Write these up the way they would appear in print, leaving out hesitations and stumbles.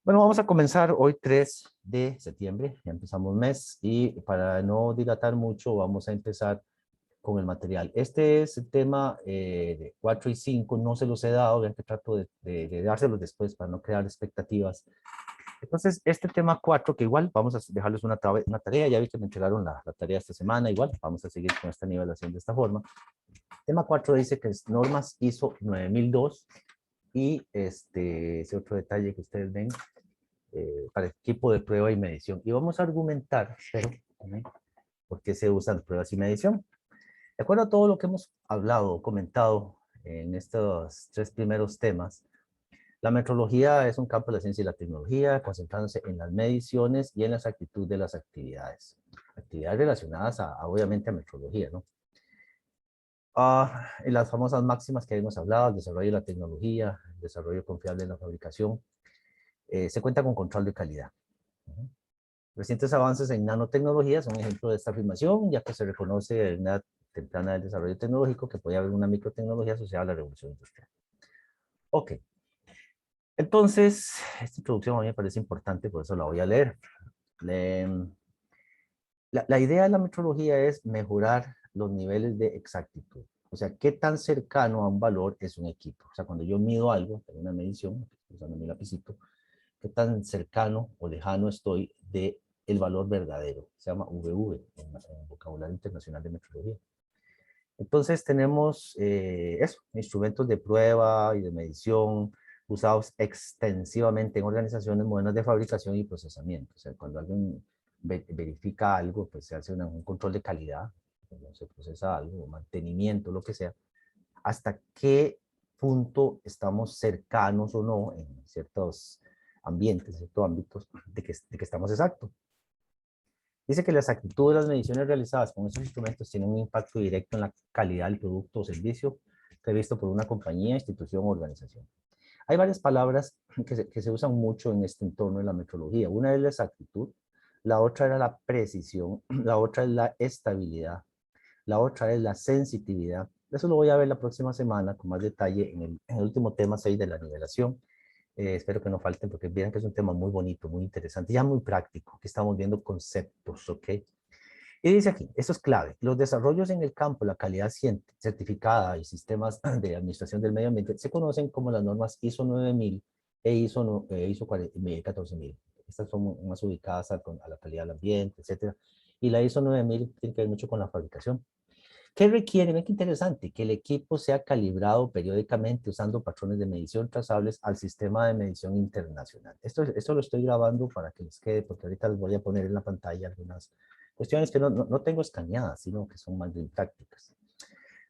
Bueno, vamos a comenzar hoy 3 de septiembre, ya empezamos mes y para no dilatar mucho vamos a empezar con el material. Este es el tema de 4 y 5, no se los he dado, vean que trato de dárselos después para no crear expectativas. Entonces, este tema 4, que igual vamos a dejarles una tarea, ya vi que me entregaron la tarea esta semana, igual vamos a seguir con esta nivelación de esta forma. Tema 4 dice que es normas ISO 9002 y ese otro detalle que ustedes ven para equipo de prueba y medición. Y vamos a argumentar, pero, ¿por qué se usan pruebas y medición? De acuerdo a todo lo que hemos hablado, comentado en estos 3 primeros temas, la metrología es un campo de la ciencia y la tecnología, concentrándose en las mediciones y en las actitudes de las actividades. Actividades relacionadas obviamente, a metrología, ¿no? En las famosas máximas que hemos hablado, el desarrollo de la tecnología, el desarrollo confiable de la fabricación, se cuenta con control de calidad. Recientes avances en nanotecnología son un ejemplo de esta afirmación, ya que se reconoce en una temprana del desarrollo tecnológico que puede haber una microtecnología asociada a la revolución industrial. Ok, entonces, esta introducción a mí me parece importante, por eso la voy a leer. La idea de la metrología es mejorar los niveles de exactitud. O sea, qué tan cercano a un valor es un equipo. O sea, cuando yo mido algo, tengo una medición, usando mi lapicito, qué tan cercano o lejano estoy de el valor verdadero. Se llama VV en vocabulario internacional de metrología. Entonces tenemos eso, instrumentos de prueba y de medición usados extensivamente en organizaciones modernas de fabricación y procesamiento. O sea, cuando alguien verifica algo, pues se hace un control de calidad, cuando se procesa algo, mantenimiento, lo que sea, hasta qué punto estamos cercanos o no en ciertos ambientes, en ciertos ámbitos, de que estamos exactos. Dice que la exactitud de las mediciones realizadas con estos instrumentos tienen un impacto directo en la calidad del producto o servicio previsto por una compañía, institución o organización. Hay varias palabras que se usan mucho en este entorno de la metrología. Una es la exactitud, la otra era la precisión, la otra es la estabilidad, la otra es la sensitividad. Eso lo voy a ver la próxima semana con más detalle en el último tema 6 de la nivelación. Espero que no falten porque vean que es un tema muy bonito, muy interesante, ya muy práctico, que estamos viendo conceptos, ¿ok? Y dice aquí, esto es clave, los desarrollos en el campo, la calidad certificada y sistemas de administración del medio ambiente se conocen como las normas ISO 9000 e ISO 14000. Estas son más ubicadas a la calidad del ambiente, etcétera. Y la ISO 9000 tiene que ver mucho con la fabricación. ¿Qué requiere? Ve qué interesante, que el equipo sea calibrado periódicamente usando patrones de medición trazables al sistema de medición internacional. Esto lo estoy grabando para que les quede, porque ahorita les voy a poner en la pantalla algunas cuestiones que no tengo escaneadas, sino que son más bien prácticas.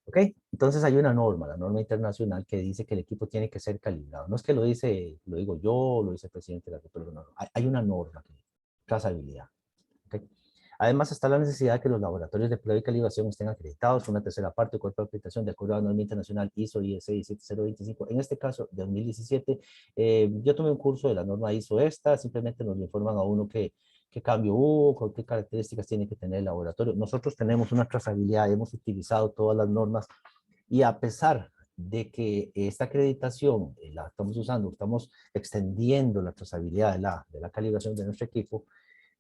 ¿Ok? Entonces hay una norma, la norma internacional, que dice que el equipo tiene que ser calibrado. No es que lo digo yo, lo dice el presidente de la República, no, hay una norma, trazabilidad. ¿Ok? Además, está la necesidad de que los laboratorios de prueba y calibración estén acreditados, una tercera parte del cuerpo de acreditación de acuerdo a la norma internacional ISO IS 17025. En este caso, de 2017, yo tomé un curso de la norma ISO esta, simplemente nos informan a uno qué cambio hubo, qué características tiene que tener el laboratorio. Nosotros tenemos una trazabilidad, hemos utilizado todas las normas y a pesar de que esta acreditación la estamos usando, estamos extendiendo la trazabilidad de la calibración de nuestro equipo,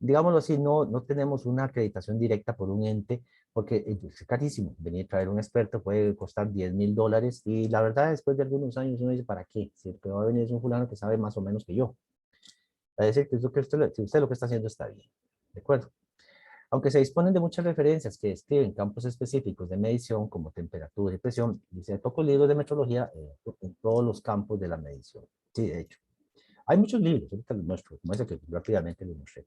digámoslo así, no tenemos una acreditación directa por un ente, porque es carísimo. Venir a traer un experto puede costar $10,000 y la verdad, después de algunos años uno dice, ¿para qué? Si el que va a venir es un fulano que sabe más o menos que yo. Es decir, que usted lo que está haciendo está bien. ¿De acuerdo? Aunque se disponen de muchas referencias que describen campos específicos de medición como temperatura y presión, dice, hay pocos libros de metrología en todos los campos de la medición. Sí, de hecho. Hay muchos libros, ahorita les muestro, como ese que rápidamente les mostré.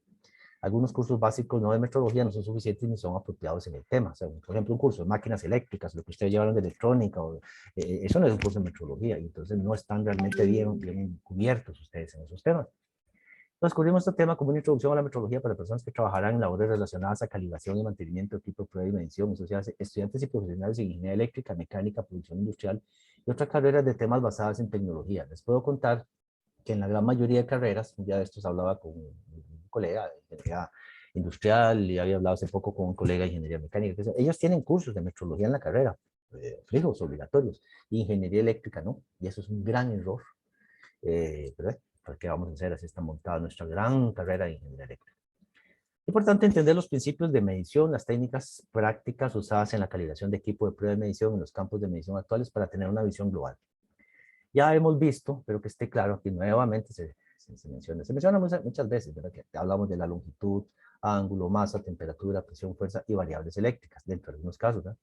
Algunos cursos básicos no de metrología no son suficientes ni son apropiados en el tema. O sea, por ejemplo, un curso de máquinas eléctricas, lo que ustedes llevaron de electrónica, eso no es un curso de metrología, y entonces no están realmente bien cubiertos ustedes en esos temas. Entonces, cubrimos este tema como una introducción a la metrología para personas que trabajarán en labores relacionadas a calibración y mantenimiento de equipo de prueba y medición, estudiantes y profesionales de ingeniería eléctrica, mecánica, producción industrial y otras carreras de temas basadas en tecnología. Les puedo contar que en la gran mayoría de carreras, un día de estos hablaba con un colega de ingeniería industrial y había hablado hace poco con un colega de ingeniería mecánica, ellos tienen cursos de metrología en la carrera, fijos, obligatorios, y ingeniería eléctrica no, y eso es un gran error, ¿verdad? qué vamos a hacer, así está montada nuestra gran carrera de ingeniería eléctrica. Es importante entender los principios de medición, las técnicas prácticas usadas en la calibración de equipo de prueba de medición en los campos de medición actuales para tener una visión global. Ya hemos visto, pero que esté claro, que nuevamente se menciona muchas veces, ¿verdad? Que hablamos de la longitud, ángulo, masa, temperatura, presión, fuerza y variables eléctricas, dentro de algunos casos, ¿verdad?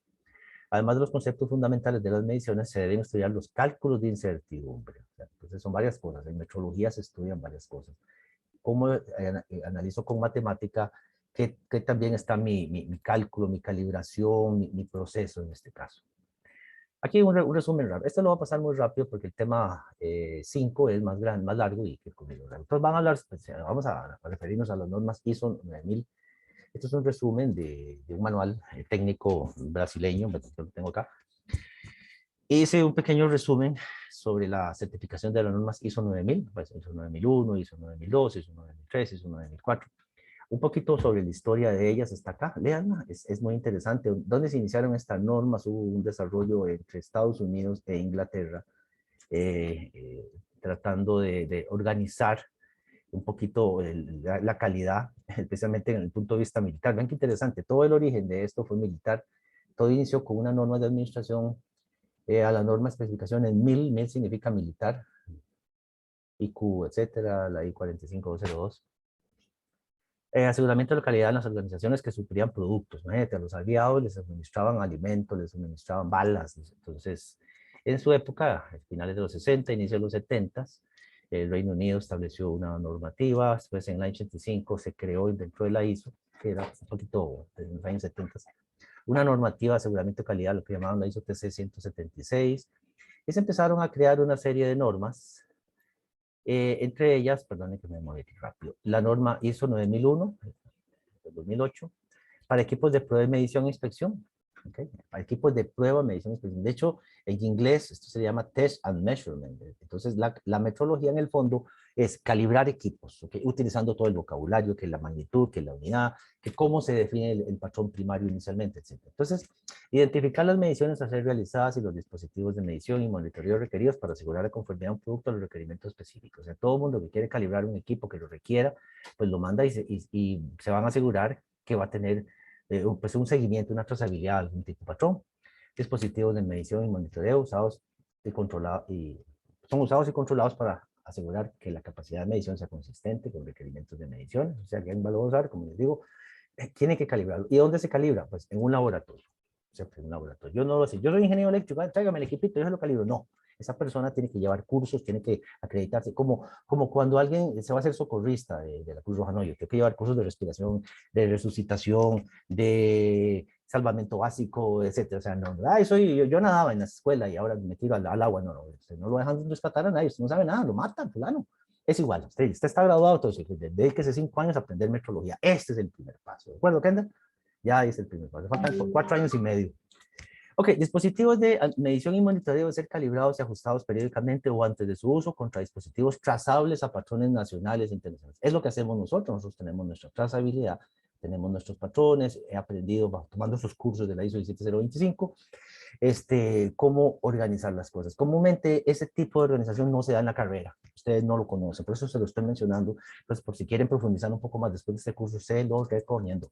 Además de los conceptos fundamentales de las mediciones, se deben estudiar los cálculos de incertidumbre. O sea, entonces son varias cosas. En metrología se estudian varias cosas. ¿Cómo analizo con matemática que también está mi cálculo, mi calibración, mi proceso en este caso? Aquí un resumen rápido. Esto lo va a pasar muy rápido porque el tema 5 es más grande, más largo y que conmigo. Entonces van a hablar, pues, vamos a referirnos a las normas ISO 9000. Esto es un resumen de un manual técnico brasileño, que lo tengo acá. Hice un pequeño resumen sobre la certificación de las normas ISO 9000, pues ISO 9001, ISO 9002, ISO 9003, ISO 9004. Un poquito sobre la historia de ellas hasta acá, leanla, es muy interesante. ¿Dónde se iniciaron estas normas? Hubo un desarrollo entre Estados Unidos e Inglaterra, tratando de organizar un poquito la calidad, especialmente en el punto de vista militar. Ven qué interesante, todo el origen de esto fue militar. Todo inició con una norma de administración a la norma especificación en 1000 significa militar, IQ, etcétera, la I45202. Aseguramiento de la calidad en las organizaciones que suplían productos. Imagínate, a los aliados les suministraban alimentos, les suministraban balas. Entonces, en su época, a finales de los 60, inicio de los 70, el Reino Unido estableció una normativa. Después, en el año 85, se creó dentro de la ISO, que era un poquito en los años 70, una normativa de aseguramiento de calidad, lo que llamaban la ISO TC 176. Y se empezaron a crear una serie de normas. Entre ellas, perdón que me moví rápido, la norma ISO 9001 del 2008 para equipos de prueba, medición e inspección. ¿Okay? Para equipos de prueba, medición e inspección. De hecho, en inglés esto se llama Test and Measurement. Entonces, la metrología en el fondo es calibrar equipos, ¿okay? Utilizando todo el vocabulario, que la magnitud, que la unidad, que cómo se define el patrón primario inicialmente, etc. Entonces, identificar las mediciones a ser realizadas y los dispositivos de medición y monitoreo requeridos para asegurar la conformidad de un producto a los requerimientos específicos. O sea, todo el mundo que quiere calibrar un equipo que lo requiera, pues lo manda y se van a asegurar que va a tener pues un seguimiento, una trazabilidad, algún tipo de patrón. Dispositivos de medición y monitoreo usados y son usados y controlados para asegurar que la capacidad de medición sea consistente con requerimientos de mediciones. O sea, alguien va a usar, como les digo, tiene que calibrarlo. ¿Y dónde se calibra? Pues en un laboratorio. Siempre en un laboratorio. Yo no lo sé. Yo soy ingeniero eléctrico, tráigame el equipito, yo se lo calibro. No. Esa persona tiene que llevar cursos, tiene que acreditarse, como cuando alguien se va a hacer socorrista de la Cruz Roja, no, yo tengo que llevar cursos de respiración, de resucitación, de salvamento básico, etcétera. O sea, no, yo nadaba en la escuela y ahora me tiro al agua, no, usted no lo dejan rescatar a nadie, usted no sabe nada, lo matan, fulano. Es igual, usted está graduado, entonces dedíquese 5 años a aprender metrología. Este es el primer paso, ¿de acuerdo, Kendall? Ya es el primer paso, faltan 4 años y medio. Ok, dispositivos de medición y monitoreo deben ser calibrados y ajustados periódicamente o antes de su uso contra dispositivos trazables a patrones nacionales e internacionales. Es lo que hacemos nosotros tenemos nuestra trazabilidad, tenemos nuestros patrones, he aprendido tomando esos cursos de la ISO 17025, cómo organizar las cosas. Comúnmente ese tipo de organización no se da en la carrera, ustedes no lo conocen, por eso se lo estoy mencionando, pues por si quieren profundizar un poco más después de este curso, se lo recomiendo.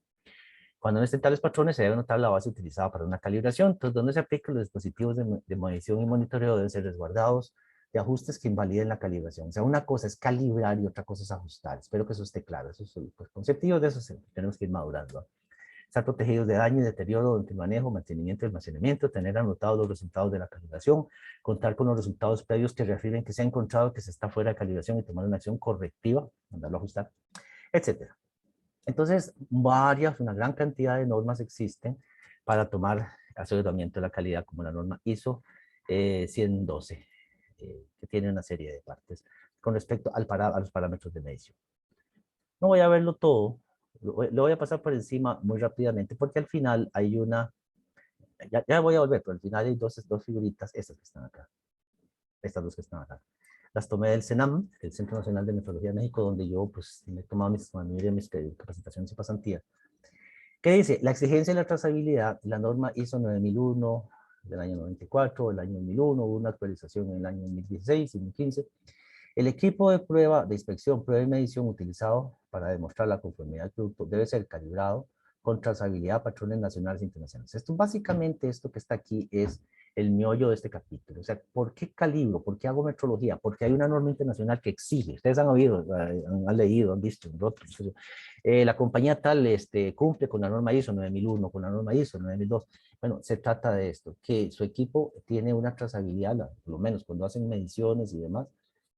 Cuando no estén tales patrones, se debe notar la base utilizada para una calibración. Entonces, donde se aplican los dispositivos de medición y monitoreo deben ser resguardados de ajustes que invaliden la calibración. O sea, una cosa es calibrar y otra cosa es ajustar. Espero que eso esté claro. Esos son pues, conceptos de eso tenemos que ir madurando. Estar protegidos de daño y deterioro durante el manejo, mantenimiento y almacenamiento, tener anotados los resultados de la calibración, contar con los resultados previos que refieren que se ha encontrado que se está fuera de calibración y tomar una acción correctiva, mandarlo a ajustar, etcétera. Entonces, una gran cantidad de normas existen para tomar aseguramiento de la calidad, como la norma ISO 112, que tiene una serie de partes con respecto a los parámetros de medición. No voy a verlo todo, lo voy a pasar por encima muy rápidamente, porque al final hay ya voy a volver, pero al final hay dos figuritas, estas que están acá, estas dos que están acá. Las tomé del CENAM, el Centro Nacional de Metrología de México, donde yo pues me he tomado mis capacitaciones y pasantías. ¿Qué dice? La exigencia de la trazabilidad, la norma ISO 9001 del año 94, el año 2001, hubo una actualización en el año 2016 y 2015. El equipo de prueba, de inspección, prueba y medición utilizado para demostrar la conformidad del producto debe ser calibrado con trazabilidad a patrones nacionales e internacionales. Esto básicamente, esto que está aquí es el meollo de este capítulo. O sea, ¿por qué calibro? ¿Por qué hago metrología? Porque hay una norma internacional que exige. Ustedes han oído, han leído, han visto en otros. La compañía tal cumple con la norma ISO 9001, con la norma ISO 9002. Bueno, se trata de esto, que su equipo tiene una trazabilidad, por lo menos cuando hacen mediciones y demás,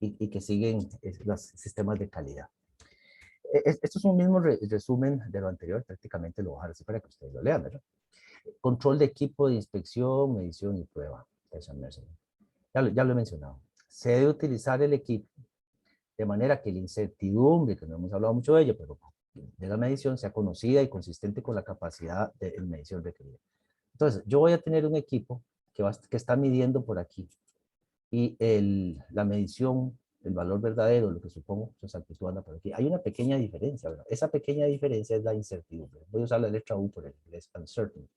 y que siguen los sistemas de calidad. Esto es un mismo resumen de lo anterior, prácticamente lo voy a dejar así para que ustedes lo lean, ¿verdad? Control de equipo de inspección, medición y prueba. Ya lo he mencionado. Se debe utilizar el equipo de manera que la incertidumbre, que no hemos hablado mucho de ello, pero de la medición sea conocida y consistente con la capacidad de medición requerida. Entonces, yo voy a tener un equipo que está midiendo por aquí y la medición, el valor verdadero, lo que supongo, su exactitud anda por aquí. Hay una pequeña diferencia, ¿verdad? Esa pequeña diferencia es la incertidumbre. Voy a usar la letra U por el inglés, uncertainty.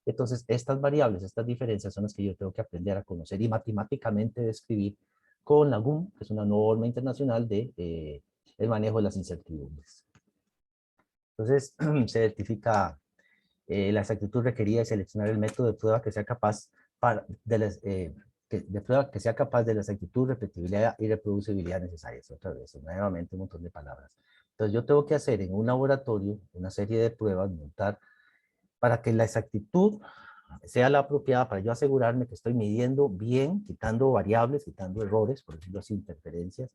Entonces, estas variables, estas diferencias son las que yo tengo que aprender a conocer y matemáticamente describir con la GUM, que es una norma internacional de el manejo de las incertidumbres. Entonces, se identifica la exactitud requerida y seleccionar el método de prueba que sea capaz de prueba que sea capaz de la exactitud, repetibilidad y reproducibilidad necesarias. Otra vez, nuevamente un montón de palabras. Entonces yo tengo que hacer en un laboratorio una serie de pruebas, montar, para que la exactitud sea la apropiada, para yo asegurarme que estoy midiendo bien, quitando variables, quitando errores, por decirlo así, interferencias,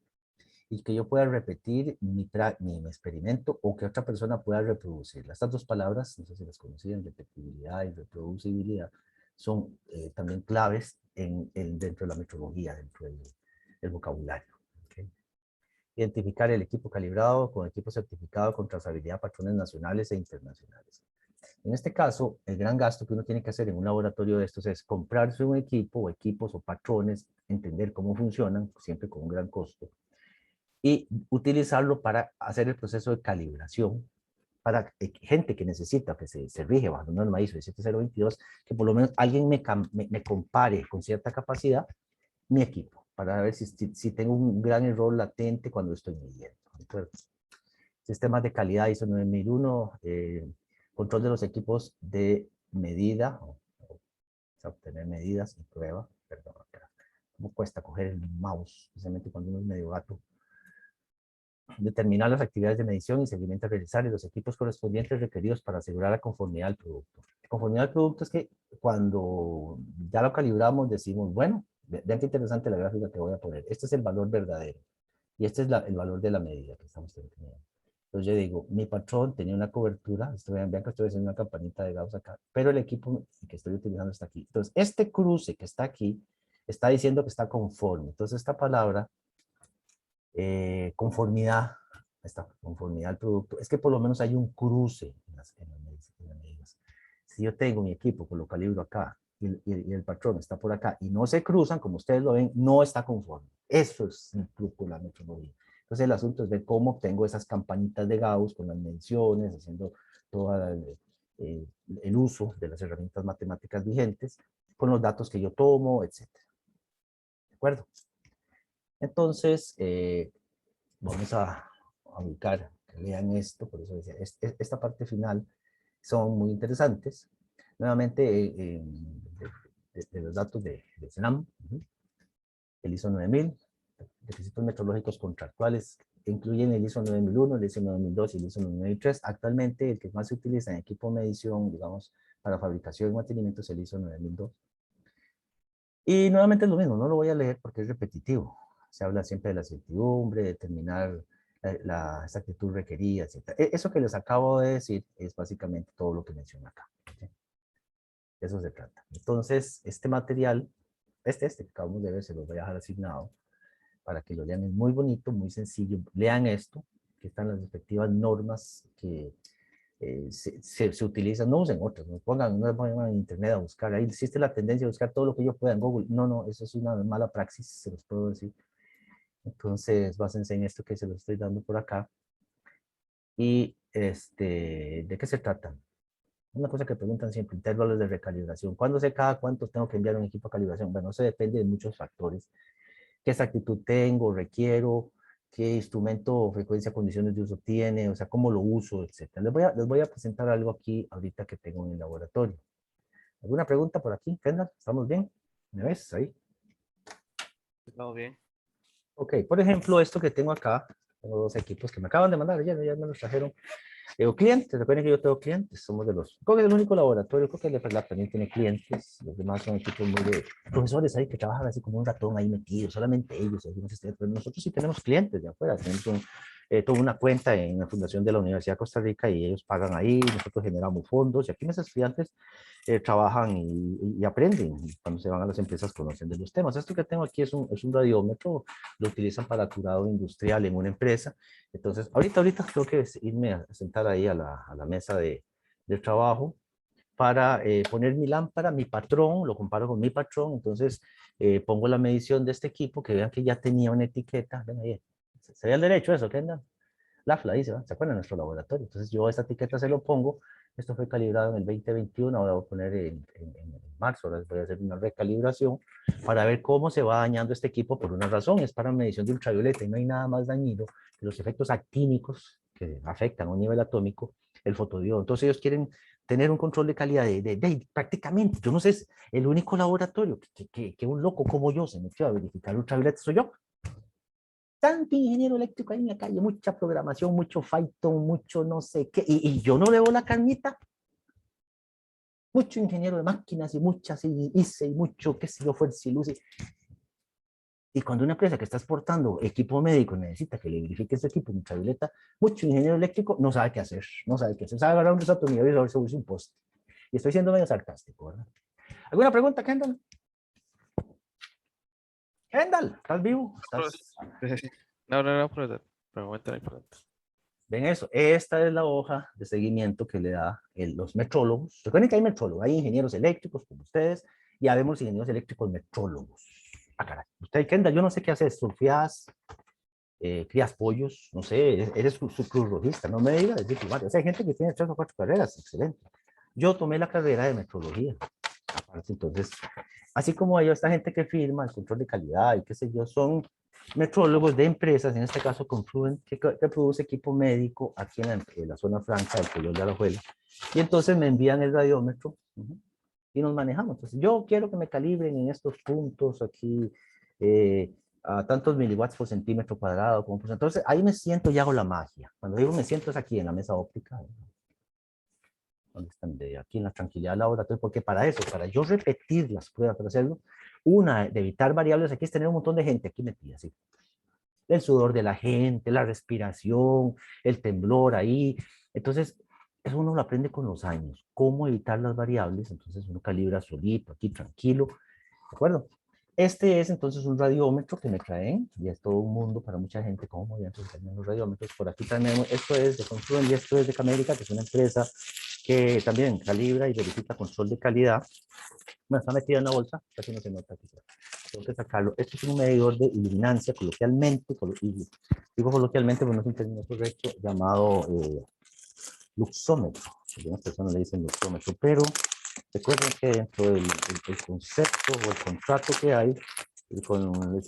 y que yo pueda repetir mi experimento o que otra persona pueda reproducirla. Estas dos palabras, no sé si las conocían, repetibilidad y reproducibilidad, son también claves dentro de la metrología, dentro del vocabulario. ¿Okay? Identificar el equipo calibrado con equipo certificado con trazabilidad a patrones nacionales e internacionales. En este caso, el gran gasto que uno tiene que hacer en un laboratorio de estos es comprarse un equipo o equipos o patrones, entender cómo funcionan, siempre con un gran costo, y utilizarlo para hacer el proceso de calibración para gente que necesita, que se rige bajo una norma ISO 17022, que por lo menos alguien me compare con cierta capacidad mi equipo, para ver si tengo un gran error latente cuando estoy midiendo. Entonces, sistemas de calidad ISO 9001, control de los equipos de medida, o sea, obtener medidas y prueba, perdón, acá. ¿Cómo cuesta coger el mouse? Especialmente cuando uno es medio gato. Determinar las actividades de medición y seguimiento a realizar y los equipos correspondientes requeridos para asegurar la conformidad al producto. La conformidad al producto es que cuando ya lo calibramos decimos, bueno, vean qué interesante la gráfica que voy a poner. Este es el valor verdadero y este es el valor de la medida que estamos teniendo. Entonces yo digo, mi patrón tenía una cobertura, vean que estoy haciendo una campanita de Gauss acá, pero el equipo que estoy utilizando está aquí. Entonces este cruce que está aquí está diciendo que está conforme. Entonces esta palabra conformidad, esta conformidad al producto, es que por lo menos hay un cruce en las medidas. Si yo tengo mi equipo, pues lo calibro acá, y el patrón está por acá, y no se cruzan, como ustedes lo ven, no está conforme. Eso es el truco de la metrología. Entonces el asunto es ver cómo obtengo esas campanitas de Gauss con las mediciones, haciendo todo el uso de las herramientas matemáticas vigentes, con los datos que yo tomo, etc. ¿De acuerdo? Entonces, vamos a ubicar, que lean esto, por eso decía, esta parte final son muy interesantes. Nuevamente, de los datos de SNAM, el ISO 9000, requisitos metrológicos contractuales, incluyen el ISO 9001, el ISO 9002 y el ISO 9003. Actualmente, el que más se utiliza en equipo de medición, digamos, para fabricación y mantenimiento es el ISO 9002. Y nuevamente es lo mismo, no lo voy a leer porque es repetitivo. Se habla siempre de la certidumbre, de determinar la exactitud requerida, etc. Eso que les acabo de decir es básicamente todo lo que menciono acá. ¿Sí? De eso se trata. Entonces, este material, este que acabamos de ver, se los voy a dejar asignado para que lo lean. Es muy bonito, muy sencillo. Lean esto, que están las respectivas normas que se utilizan, no usen otras, no pongan en internet a buscar, ahí existe la tendencia a buscar todo lo que yo pueda en Google, no, eso es una mala praxis, se los puedo decir. Entonces, básense en esto que se los estoy dando por acá. Y, ¿de qué se trata? Una cosa que preguntan siempre, intervalos de recalibración. ¿Cuándo sé cada cuánto tengo que enviar un equipo de calibración? Bueno, eso depende de muchos factores. qué exactitud tengo, requiero, qué instrumento, frecuencia, condiciones de uso tiene, o sea, cómo lo uso, etcétera. Les voy a presentar algo aquí ahorita que tengo en el laboratorio. ¿Alguna pregunta por aquí, Kendall? ¿Estamos bien? ¿Me ves ahí? Todo bien. Ok, por ejemplo, esto que tengo acá, tengo dos equipos que me acaban de mandar, ya me los trajeron. Clientes, recuerden que yo tengo clientes, somos de los, creo que es el único laboratorio, creo que el FLab también tiene clientes, los demás son equipos muy de profesores ahí que trabajan así como un ratón ahí metido, solamente ellos, algunos estudiantes, pero nosotros sí tenemos clientes de afuera, tenemos toda una cuenta en la fundación de la Universidad de Costa Rica y ellos pagan ahí, nosotros generamos fondos y aquí mis estudiantes trabajan y aprenden, y cuando se van a las empresas conocen de los temas. Esto que tengo aquí es un radiómetro, lo utilizan para curado industrial en una empresa. Entonces, ahorita tengo que irme a sentar ahí a la mesa de trabajo para poner mi lámpara, mi patrón, lo comparo con mi patrón, entonces pongo la medición de este equipo, que vean que ya tenía una etiqueta, ven ahí, se ve al derecho eso, ¿qué anda? LAFLA dice, ¿se acuerdan de nuestro laboratorio? Entonces yo esta etiqueta se lo pongo, esto fue calibrado en el 2021, ahora voy a poner en marzo, ahora voy a hacer una recalibración para ver cómo se va dañando este equipo por una razón, es para medición de ultravioleta y no hay nada más dañino que los efectos actínicos que afectan a un nivel atómico el fotodiodo. Entonces ellos quieren tener un control de calidad prácticamente, yo no sé, es el único laboratorio que un loco como yo se metió a verificar ultravioleta soy yo. Tanto ingeniero eléctrico ahí en la calle, mucha programación, mucho Python, mucho no sé qué, y yo no veo la carnita. Mucho ingeniero de máquinas y muchas hice y mucho, qué sé yo, fuerza y luz. Y cuando una empresa que está exportando equipo médico necesita que le verifique ese equipo en ultravioleta, mucho ingeniero eléctrico no sabe qué hacer, no sabe qué hacer, sabe agarrar un desatornillador y saber si un poste. Y estoy siendo medio sarcástico, ¿verdad? ¿Alguna pregunta, Kendall? Kendall, ¿estás vivo? ¿Estás? No, pero momento no hay pregunta. Ven eso, esta es la hoja de seguimiento que le da los metrólogos. Recuerden que hay metrólogos, hay ingenieros eléctricos como ustedes, y habemos ingenieros eléctricos metrólogos. Ah, caray. Usted, Kendall, yo no sé qué haces, surfeas, crías pollos, no sé, eres su cruz rojista, no me digas, es diplomático. O sea, hay gente que tiene 3 o 4 carreras, excelente. Yo tomé la carrera de metrología, aparte, entonces, así como hay esta gente que firma el control de calidad y qué sé yo, son metrólogos de empresas, en este caso Confluent, que produce equipo médico aquí en la zona franca del Collón de Alajuela, y entonces me envían el radiómetro y nos manejamos. Entonces, yo quiero que me calibren en estos puntos aquí, a tantos miliwatts por centímetro cuadrado, como pues, entonces ahí me siento y hago la magia. Cuando digo me siento es aquí en la mesa óptica, donde están de aquí en la tranquilidad del laboratorio, porque para eso, para yo repetir las pruebas, para hacerlo, una de evitar variables aquí es tener un montón de gente aquí metida, ¿sí? El sudor de la gente, la respiración, el temblor ahí. Entonces, eso uno lo aprende con los años, cómo evitar las variables, entonces uno calibra solito, aquí tranquilo, ¿de acuerdo? Este es entonces un radiómetro que me traen, y es todo un mundo para mucha gente, cómo voy a entender los radiómetros. Por aquí tenemos, esto es de Confluent y esto es de Camérica, que es una empresa que también calibra y verifica control de calidad. Bueno, está metida en la bolsa, casi no se nota aquí. Tengo que sacarlo. Esto es un medidor de iluminancia, coloquialmente, digo coloquialmente, pero no es un término correcto, llamado luxómetro. Algunas personas le dicen luxómetro, pero recuerden que dentro del concepto o el contrato que hay con el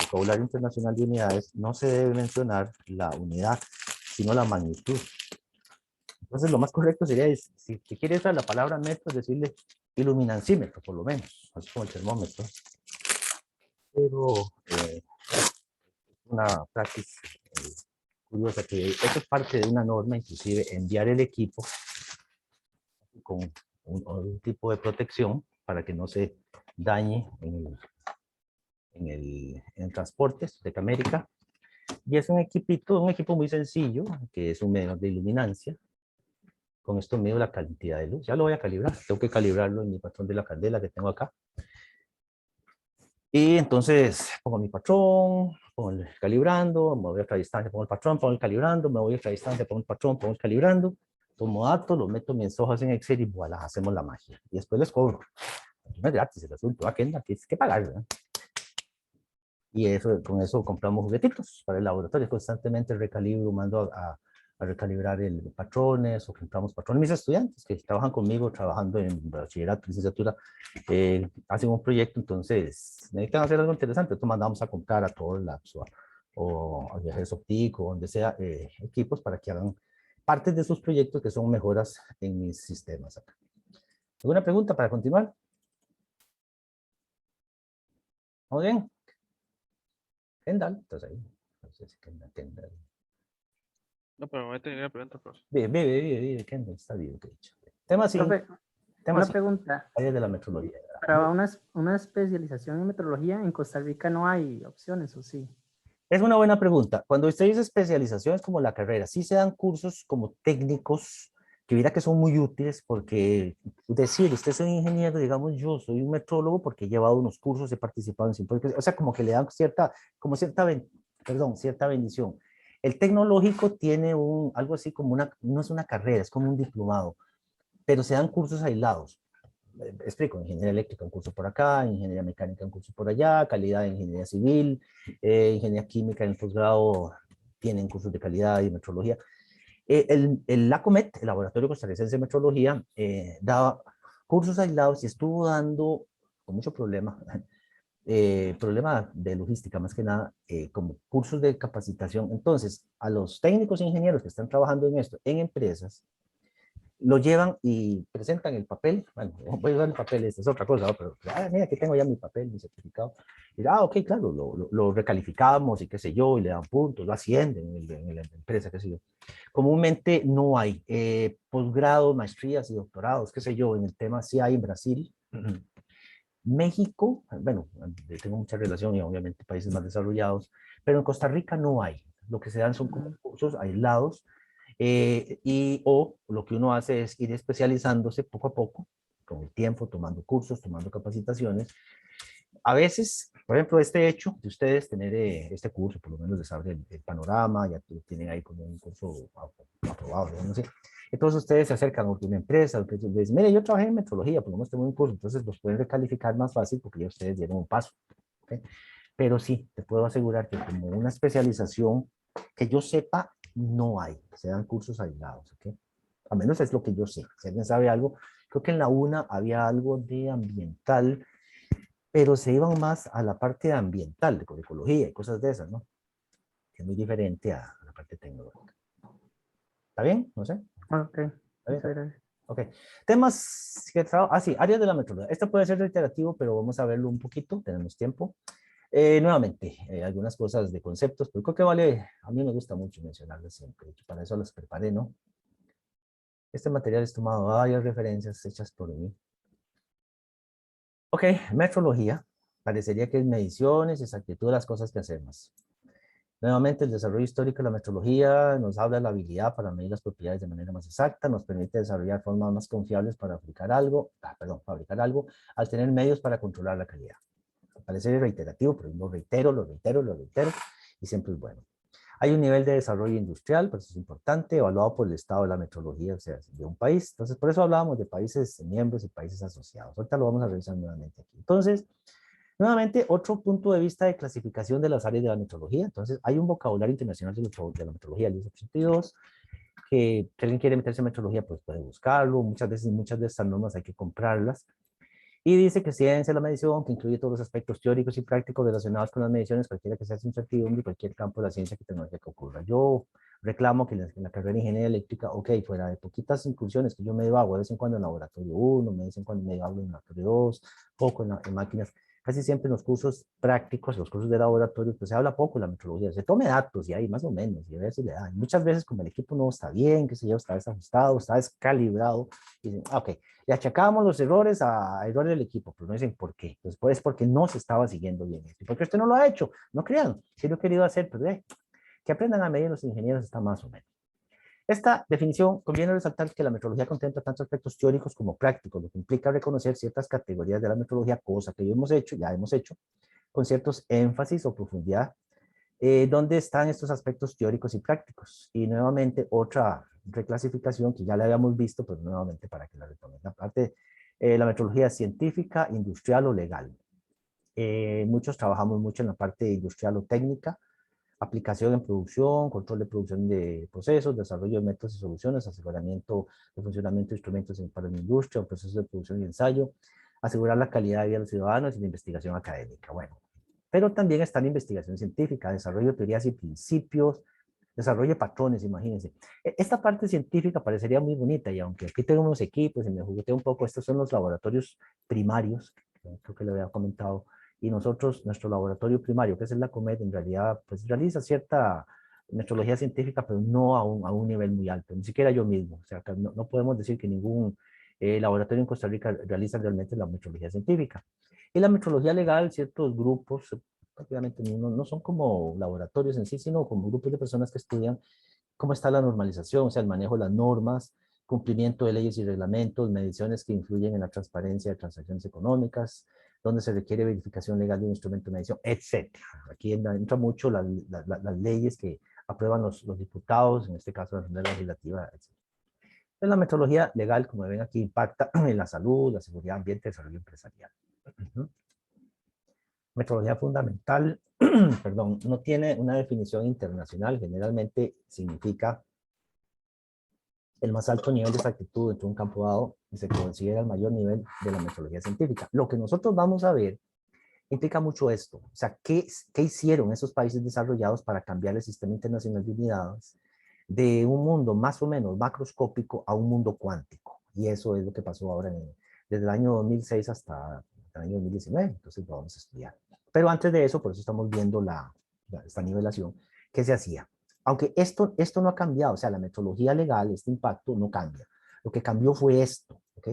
vocabulario internacional de unidades, no se debe mencionar la unidad, sino la magnitud. Entonces, lo más correcto sería, si quiere usar la palabra metro, es decirle iluminancímetro, por lo menos, así como el termómetro. Pero una práctica curiosa que esto es parte de una norma, inclusive enviar el equipo con un tipo de protección para que no se dañe en el transporte de América. Y es un equipo muy sencillo, que es un medidor de iluminancia. Con esto mido la cantidad de luz. Ya lo voy a calibrar. Tengo que calibrarlo en mi patrón de la candela que tengo acá. Y entonces pongo mi patrón, pongo el calibrando, me voy a otra distancia, pongo el patrón, pongo el calibrando, me voy a otra distancia, pongo el patrón, pongo el calibrando, tomo datos, los meto en mis hojas en Excel y voilà, hacemos la magia. Y después les cobro. No es gratis el asunto, aquí tienes que pagar, ¿verdad? Y eso, con eso compramos juguetitos para el laboratorio, constantemente recalibro, mando a recalibrar patrones o compramos patrones. Mis estudiantes que trabajan conmigo, trabajando en bachillerato, licenciatura, hacen un proyecto, entonces necesitan hacer algo interesante. Entonces mandamos a comprar a todos Labs o a Viajes Optico, donde sea, equipos para que hagan partes de sus proyectos que son mejoras en mis sistemas acá. ¿Alguna pregunta para continuar? ¿Vamos bien? Kendall, entonces ahí. No sé si Kendall. No, pero me voy a tener una pregunta, profe. Vive, Kendall, está bien, que dicho. Tema 5. Profe, Tema una 5. pregunta. Áreas de la metrología. Para una especialización en metrología, en Costa Rica no hay opciones, ¿o sí? Es una buena pregunta. Cuando usted dice especializaciones como la carrera, sí se dan cursos como técnicos que mira que son muy útiles porque decir, usted es un ingeniero, digamos yo soy un metrólogo porque he llevado unos cursos, he participado en simpósicos, o sea, como que le dan cierta bendición. El tecnológico tiene algo así como no es una carrera, es como un diplomado, pero se dan cursos aislados. Explico, ingeniería eléctrica un curso por acá, ingeniería mecánica un curso por allá, calidad de ingeniería civil, ingeniería química en el posgrado tienen cursos de calidad y metrología. El LACOMET, el Laboratorio Costarricense de Metrología, daba cursos aislados y estuvo dando, con mucho problema, problema de logística más que nada, como cursos de capacitación. Entonces, a los técnicos e ingenieros que están trabajando en esto, en empresas, lo llevan y presentan el papel. Bueno, voy a usar el papel, esta es otra cosa, ¿no? Pero mira, aquí tengo ya mi papel, mi certificado. Y ok, claro, lo recalificamos y qué sé yo, y le dan puntos, lo ascienden en la empresa, qué sé yo. Comúnmente no hay posgrado, maestrías y doctorados, qué sé yo, en el tema sí hay en Brasil. México, bueno, tengo mucha relación y obviamente países más desarrollados, pero en Costa Rica no hay. Lo que se dan son como cursos aislados o lo que uno hace es ir especializándose poco a poco, con el tiempo, tomando cursos, tomando capacitaciones. A veces, por ejemplo, este hecho de ustedes tener este curso, por lo menos les abre el panorama, ya tienen ahí como un curso aprobado, no sé. Entonces ustedes se acercan a una empresa, les dicen, mire, yo trabajé en metrología, por lo menos tengo un curso, entonces los pueden recalificar más fácil porque ya ustedes dieron un paso. ¿Okay? Pero sí, te puedo asegurar que como una especialización que yo sepa, no hay. Se dan cursos aislados, ¿ok? A menos es lo que yo sé. Si alguien sabe algo, creo que en la UNA había algo de ambiental, pero se iban más a la parte ambiental, de ecología y cosas de esas, ¿no? Que es muy diferente a la parte tecnológica. ¿Está bien? No sé. Ok, ¿Está bien? gracias. Ok. Temas que sí, áreas de la metrología. Esto puede ser reiterativo, pero vamos a verlo un poquito, tenemos tiempo. Nuevamente, algunas cosas de conceptos, pero creo que vale, a mí me gusta mucho mencionarlas siempre, para eso las preparé, ¿no? Este material es tomado de varias referencias hechas por mí. Ok, metrología. Parecería que es mediciones, exactitud de las cosas que hacemos. Nuevamente, el desarrollo histórico de la metrología nos habla de la habilidad para medir las propiedades de manera más exacta, nos permite desarrollar formas más confiables para fabricar algo, al tener medios para controlar la calidad. Parece reiterativo, pero lo reitero, y siempre es bueno. Hay un nivel de desarrollo industrial, pero eso es importante, evaluado por el estado de la metrología, o sea, de un país. Entonces, por eso hablábamos de países miembros y países asociados. Ahorita lo vamos a revisar nuevamente aquí. Entonces, nuevamente, otro punto de vista de clasificación de las áreas de la metrología. Entonces, hay un vocabulario internacional de la metrología, el ISO 82, que si alguien quiere meterse en metrología, pues puede buscarlo. Muchas de estas normas hay que comprarlas. Y dice que ciencia de la medición, que incluye todos los aspectos teóricos y prácticos relacionados con las mediciones, cualquiera que sea su incertidumbre y cualquier campo de la ciencia que tecnología que ocurra. Yo reclamo que en la carrera de ingeniería eléctrica, ok, fuera de poquitas incursiones que yo medio hago, de vez en cuando en laboratorio 1, de vez en cuando medio hago en laboratorio 2, poco en máquinas, casi siempre en los cursos prácticos, los cursos de laboratorio, pues se habla poco de la metrología, se tome datos y ahí más o menos, y a veces le da. Y muchas veces como el equipo no está bien, qué sé yo, está desajustado, está descalibrado, y dicen, ok, le achacamos los errores a errores del equipo, pero no dicen por qué. Después es porque no se estaba siguiendo bien esto. Porque usted no lo ha hecho, no crean, sí lo he querido hacer, pero que aprendan a medir los ingenieros está más o menos. Esta definición conviene resaltar que la metrología contempla tantos aspectos teóricos como prácticos, lo que implica reconocer ciertas categorías de la metrología, cosa que ya hemos hecho, con ciertos énfasis o profundidad, donde están estos aspectos teóricos y prácticos. Y nuevamente otra reclasificación que ya la habíamos visto, pero nuevamente para que la retomen. La parte, la metrología científica, industrial o legal. Muchos trabajamos mucho en la parte industrial o técnica. aplicación en producción, control de producción de procesos, desarrollo de métodos y soluciones, aseguramiento de funcionamiento de instrumentos para la industria, procesos de producción y ensayo, asegurar la calidad de vida de los ciudadanos y la investigación académica. Bueno, pero también está la investigación científica, desarrollo de teorías y principios, desarrollo de patrones, imagínense. Esta parte científica parecería muy bonita y aunque aquí tengo unos equipos y me jugueteé un poco, estos son los laboratorios primarios, creo que le había comentado, y nosotros, nuestro laboratorio primario, que es el LACOMED, en realidad pues realiza cierta metrología científica, pero no a un nivel muy alto, ni siquiera yo mismo. O sea, no, no podemos decir que ningún laboratorio en Costa Rica realiza realmente la metrología científica. Y la metrología legal, ciertos grupos, prácticamente no son como laboratorios en sí, sino como grupos de personas que estudian cómo está la normalización, o sea, el manejo de las normas, cumplimiento de leyes y reglamentos, mediciones que influyen en la transparencia de transacciones económicas, donde se requiere verificación legal de un instrumento de medición, etc. Aquí entra mucho las leyes que aprueban los diputados, en este caso la Asamblea Legislativa, etc. Entonces, la metodología legal, como ven aquí, impacta en la salud, la seguridad ambiente, el desarrollo empresarial. Metodología fundamental, perdón, no tiene una definición internacional, generalmente significa el más alto nivel de exactitud dentro de un campo dado y se considera el mayor nivel de la metodología científica. Lo que nosotros vamos a ver implica mucho esto, o sea, ¿qué hicieron esos países desarrollados para cambiar el sistema internacional de unidades de un mundo más o menos macroscópico a un mundo cuántico? Y eso es lo que pasó ahora desde el año 2006 hasta el año 2019, entonces lo vamos a estudiar. Pero antes de eso, por eso estamos viendo esta nivelación, ¿qué se hacía? Aunque esto no ha cambiado, o sea, la metodología legal, este impacto no cambia. Lo que cambió fue esto, ¿ok?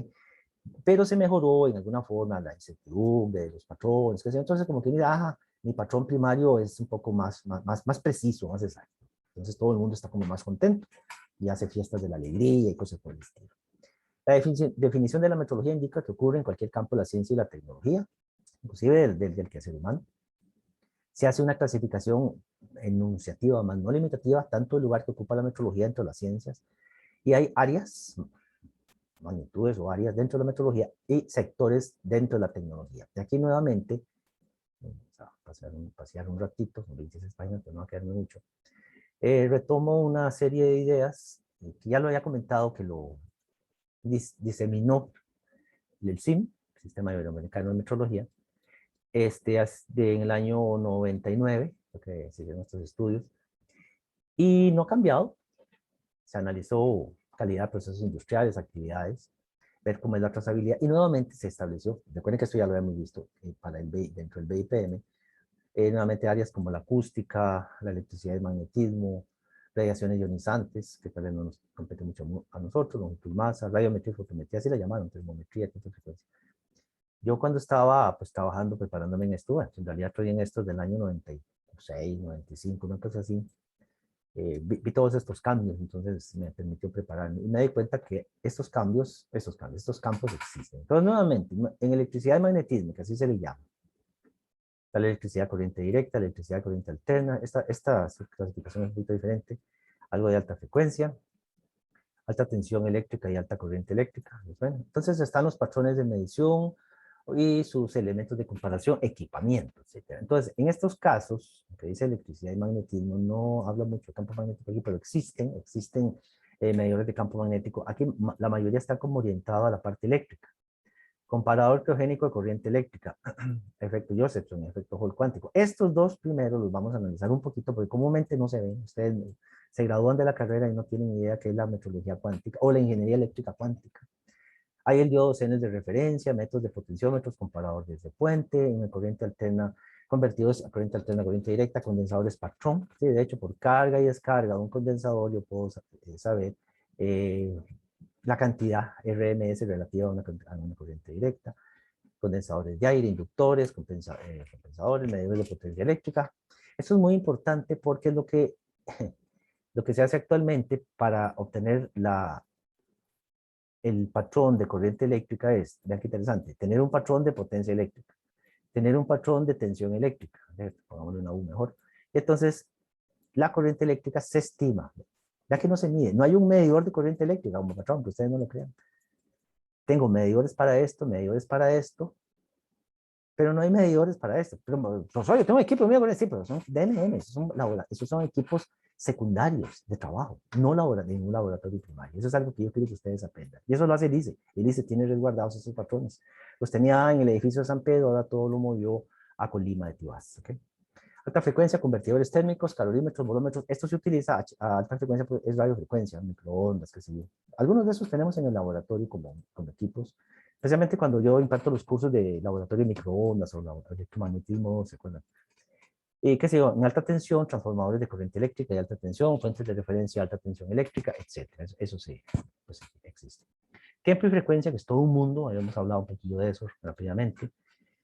Pero se mejoró en alguna forma la incertidumbre de los patrones, que entonces como que mira, mi patrón primario es un poco más preciso, más exacto. Entonces todo el mundo está como más contento y hace fiestas de la alegría y cosas por el estilo. La definición de la metodología indica que ocurre en cualquier campo de la ciencia y la tecnología, inclusive del quehacer humano. Se hace una clasificación enunciativa, más no limitativa, tanto del lugar que ocupa la metodología dentro de las ciencias. Y hay áreas, magnitudes o áreas dentro de la metodología y sectores dentro de la tecnología. Y aquí nuevamente, vamos a pasear un ratito, son 26 páginas, pero no va a quedarme mucho. Retomo una serie de ideas que ya lo había comentado, que lo diseminó el SIM, el Sistema Iberoamericano de Metrología, en el año 99, que se hicieron estos estudios, y no ha cambiado. Se analizó calidad de procesos industriales, actividades, ver cómo es la trazabilidad, y nuevamente se estableció, recuerden que esto ya lo habíamos visto dentro del BIPM, nuevamente áreas como la acústica, la electricidad y el magnetismo, radiaciones ionizantes, que tal vez no nos compete mucho a nosotros, longitud masa, radiometría, fotometría, así la llamaron, termometría, tipo de frecuencia. Yo cuando estaba pues trabajando, preparándome en esto, en realidad estoy en esto del año 96, 95, una cosa así, vi todos estos cambios, entonces me permitió prepararme y me di cuenta que estos campos existen. Entonces, nuevamente, en electricidad y magnetismo, que así se le llama, la electricidad corriente directa, electricidad corriente alterna, esta clasificación es un poquito diferente, algo de alta frecuencia, alta tensión eléctrica y alta corriente eléctrica. Bueno, entonces están los patrones de medición y sus elementos de comparación, equipamiento, etc. Entonces, en estos casos, que dice electricidad y magnetismo, no habla mucho de campo magnético aquí, pero existen medidores de campo magnético. Aquí la mayoría están como orientados a la parte eléctrica. Comparador teogénico de corriente eléctrica, efecto Josephson, efecto Hall cuántico. Estos dos primeros los vamos a analizar un poquito porque comúnmente no se ven. Ustedes se gradúan de la carrera y no tienen idea qué es la metrología cuántica o la ingeniería eléctrica cuántica. Hay el diodo Zener de referencia, métodos de potenciómetros, comparadores de puente, en corriente alterna, convertidos a corriente alterna, corriente directa, condensadores patrón. Sí, de hecho, por carga y descarga de un condensador yo puedo saber la cantidad RMS relativa a una corriente directa, condensadores de aire, inductores, compensadores, medidores de potencia eléctrica. Esto es muy importante porque es lo que se hace actualmente para obtener el patrón de corriente eléctrica es, vean qué interesante, tener un patrón de potencia eléctrica, tener un patrón de tensión eléctrica, pongámosle una U mejor, y entonces la corriente eléctrica se estima, ya que no se mide, no hay un medidor de corriente eléctrica como patrón, que ustedes no lo crean. Tengo medidores para esto, pero no hay medidores para esto. Pero, profesor, yo tengo un equipo mío con sí, pero son DNM, esos son equipos secundarios de trabajo, no en un laboratorio primario. Eso es algo que yo quiero que ustedes aprendan. Y eso lo hace el ICE. El ICE tiene resguardados esos patrones. Los tenía en el edificio de San Pedro, ahora todo lo movió a Colima de Tibás. ¿Okay? Alta frecuencia, convertidores térmicos, calorímetros, volúmetros. Esto se utiliza a alta frecuencia, pues, es radiofrecuencia, microondas, qué sé yo. Algunos de esos tenemos en el laboratorio como equipos, especialmente cuando yo imparto los cursos de laboratorio de microondas o electromagnetismo, ¿se acuerdan? Y qué sé yo, en alta tensión, transformadores de corriente eléctrica y alta tensión, fuentes de referencia de alta tensión eléctrica, etcétera. Eso sí, pues existe. Tiempo y frecuencia, que es todo un mundo, habíamos hablado un poquillo de eso rápidamente.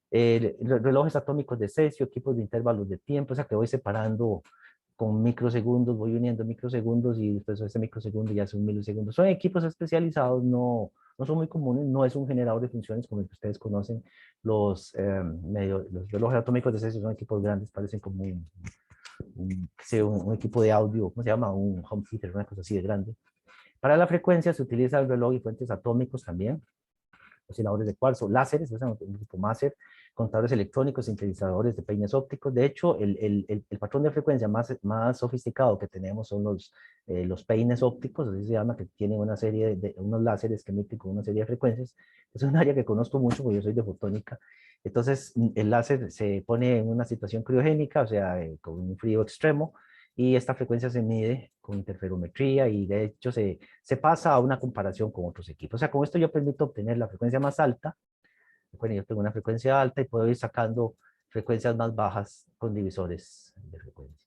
Relojes atómicos de cesio, equipos de intervalos de tiempo, o sea que voy separando con microsegundos, voy uniendo microsegundos y después ese microsegundo ya es un milisegundo. Son equipos especializados, no son muy comunes, no es un generador de funciones como el que ustedes conocen. Los relojes atómicos de cesio son equipos grandes, parecen como un equipo de audio, ¿cómo se llama? Un home theater, una cosa así de grande. Para la frecuencia se utiliza el reloj y fuentes atómicos también, osciladores de cuarzo, láseres, o sea, un tipo máser, contadores electrónicos, sintetizadores de peines ópticos. De hecho, el patrón de frecuencia más sofisticado que tenemos son los peines ópticos, así se llama, que tienen una serie de unos láseres que emiten con una serie de frecuencias. Es un área que conozco mucho porque yo soy de fotónica. Entonces, el láser se pone en una situación criogénica, o sea, con un frío extremo, y esta frecuencia se mide con interferometría y de hecho se pasa a una comparación con otros equipos. O sea, con esto yo permito obtener la frecuencia más alta. Bueno, yo tengo una frecuencia alta y puedo ir sacando frecuencias más bajas con divisores de frecuencia.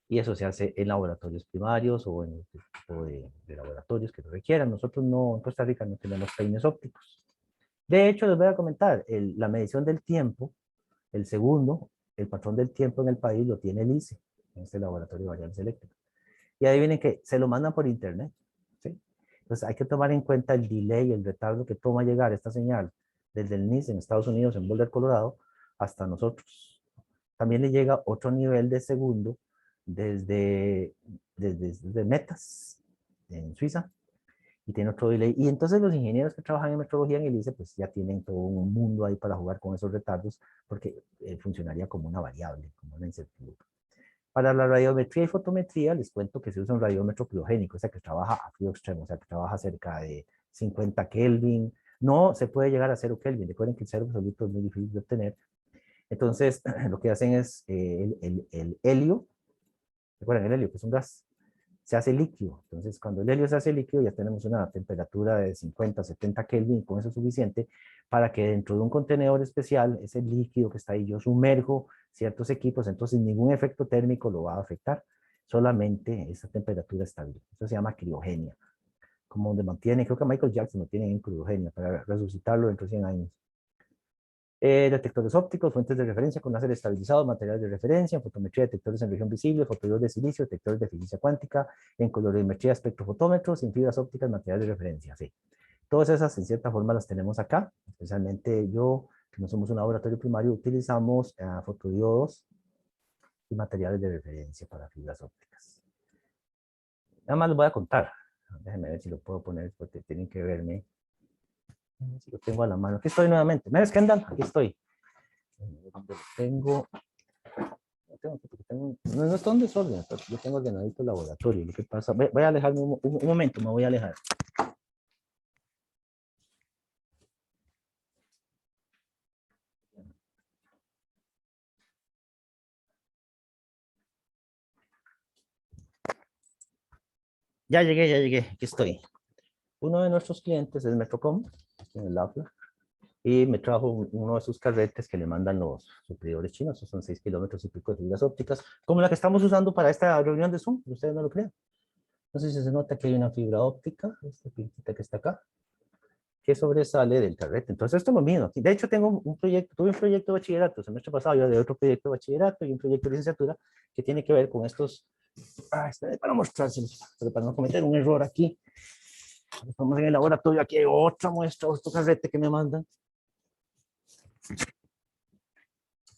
Y eso se hace en laboratorios primarios o en otro tipo de laboratorios que lo requieran. Nosotros no, en Costa Rica no tenemos peines ópticos. De hecho, les voy a comentar, la medición del tiempo, el segundo, el patrón del tiempo en el país lo tiene el ICE, en este laboratorio de variables eléctricas. Y adivinen que se lo mandan por internet. ¿Sí? Entonces hay que tomar en cuenta el delay, el retardo que toma llegar esta señal desde el NICE en Estados Unidos, en Boulder, Colorado, hasta nosotros. También le llega otro nivel de segundo desde Metas, en Suiza, y tiene otro delay. Y entonces los ingenieros que trabajan en metrología en el ICE, pues ya tienen todo un mundo ahí para jugar con esos retardos, porque funcionaría como una variable, como una incertidumbre. Para la radiometría y fotometría, les cuento que se usa un radiómetro criogénico, o sea que trabaja a frío extremo, o sea que trabaja cerca de 50 Kelvin. No se puede llegar a 0 Kelvin. Recuerden que el cero absoluto es muy difícil de obtener. Entonces, lo que hacen es el helio, recuerden el helio, que es un gas, se hace líquido. Entonces, cuando el helio se hace líquido, ya tenemos una temperatura de 50, 70 Kelvin, con eso es suficiente para que dentro de un contenedor especial, ese líquido que está ahí, yo sumerjo ciertos equipos, entonces ningún efecto térmico lo va a afectar, solamente esa temperatura estable. Eso se llama criogenia, como donde mantiene, creo que Michael Jackson lo tiene en criogenia para resucitarlo dentro de 100 años. Detectores ópticos, fuentes de referencia con láser estabilizado, materiales de referencia, en fotometría, detectores en región visible, fotodiodos de silicio, detectores de física cuántica, en colorimetría, espectrofotómetros, en fibras ópticas, materiales de referencia, sí. Todas esas, en cierta forma, las tenemos acá, especialmente yo, que no somos un laboratorio primario, utilizamos fotodiodos y materiales de referencia para fibras ópticas. Nada más les voy a contar, déjenme ver si lo puedo poner, porque tienen que verme. Si lo tengo a la mano. Aquí estoy nuevamente. ¿Me ves, Kendall? Aquí estoy. ¿Dónde lo tengo? No está en desorden. Yo tengo ordenadito el laboratorio. Lo que pasa, voy a alejarme un momento, me voy a alejar. Ya llegué, aquí estoy. Uno de nuestros clientes es Metrocom, en el AFLA, y me trajo uno de sus carretes que le mandan los suplidores chinos, son 6 kilómetros y pico de fibras ópticas, como la que estamos usando para esta reunión de Zoom, ustedes no lo crean. No sé si se nota que hay una fibra óptica, esta pintita que está acá, que sobresale del carrete. Entonces esto lo mido. De hecho, tuve un proyecto de bachillerato, el semestre pasado yo de otro proyecto de bachillerato y un proyecto de licenciatura que tiene que ver con estos, para mostrárselos, pero para no cometer un error aquí. Estamos en el laboratorio, aquí hay otra muestra, otro carrete que me mandan.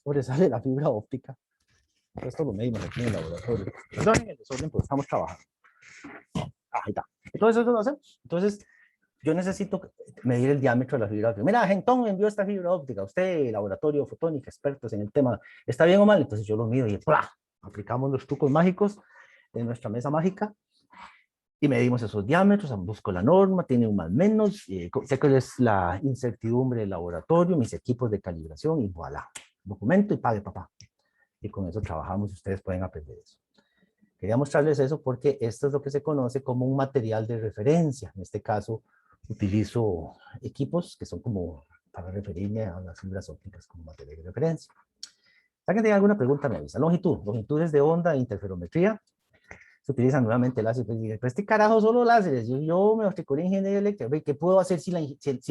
Sobresale la fibra óptica. Esto lo medimos aquí en el laboratorio. Perdonen el desorden, porque estamos trabajando. Ahí está. Entonces eso lo hacemos. Entonces, yo necesito medir el diámetro de la fibra óptica. Mira, Gentón envió esta fibra óptica. Usted, laboratorio fotónica, expertos en el tema, ¿está bien o mal? Entonces yo lo mido y ¡plá! Aplicamos los trucos mágicos de nuestra mesa mágica y medimos esos diámetros, busco la norma, tiene un más menos, sé cuál es la incertidumbre del laboratorio, mis equipos de calibración y voilà, documento y pague papá. Y con eso trabajamos, ustedes pueden aprender eso. Quería mostrarles eso porque esto es lo que se conoce como un material de referencia. En este caso, utilizo equipos que son como para referirme a las fibras ópticas como material de referencia. Si alguien tiene alguna pregunta, me avisa. Longitud, longitudes de onda e interferometría. Se utilizan nuevamente láseres. Pues este carajo solo láseres. Yo me matriculé en ingeniería eléctrica. ¿Qué puedo hacer si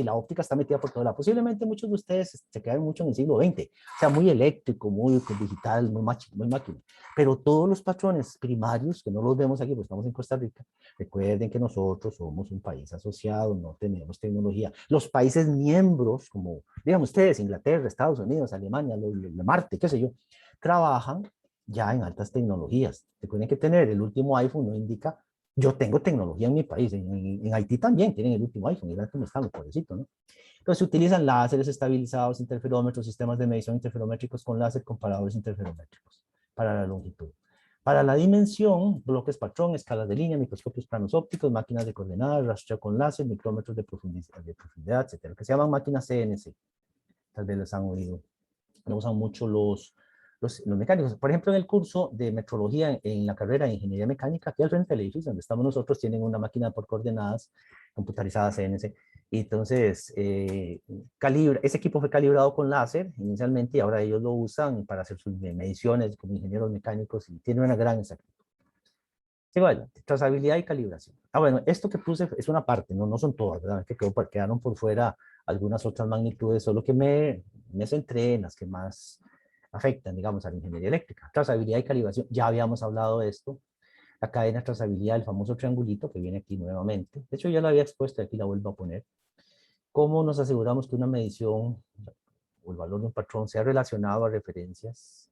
la óptica está metida por todo lado? Posiblemente muchos de ustedes se quedan mucho en el siglo XX. O sea, muy eléctrico, muy digital, muy máquina. Pero todos los patrones primarios, que no los vemos aquí, porque estamos en Costa Rica, recuerden que nosotros somos un país asociado, no tenemos tecnología. Los países miembros, como digamos ustedes, Inglaterra, Estados Unidos, Alemania, Marte, qué sé yo, trabajan ya en altas tecnologías. Recuerden que tener el último iPhone no indica, yo tengo tecnología en mi país, en Haití también tienen el último iPhone, y vean cómo están los pobrecitos, ¿no? Entonces se utilizan láseres estabilizados, interferómetros, sistemas de medición interferométricos con láser, comparadores interferométricos para la longitud. Para la dimensión, bloques patrón, escalas de línea, microscopios planos ópticos, máquinas de coordenadas, rastreo con láser, micrómetros de profundidad, etcétera, que se llaman máquinas CNC. Tal vez les han oído. Lo usan mucho los mecánicos. Por ejemplo, en el curso de metrología en la carrera de ingeniería mecánica, aquí al frente del edificio donde estamos nosotros, tienen una máquina por coordenadas computarizada CNC. Y entonces, ese equipo fue calibrado con láser inicialmente y ahora ellos lo usan para hacer sus mediciones como ingenieros mecánicos y tiene una gran exactitud. Sigo adelante. Trazabilidad y calibración. Bueno, esto que puse es una parte, no son todas, ¿verdad? Que quedaron por fuera algunas otras magnitudes, solo que me centré en las que más afectan, digamos, a la ingeniería eléctrica. Trazabilidad y calibración, ya habíamos hablado de esto. La cadena de trazabilidad, el famoso triangulito que viene aquí nuevamente. De hecho, ya lo había expuesto y aquí la vuelvo a poner. ¿Cómo nos aseguramos que una medición o el valor de un patrón sea relacionado a referencias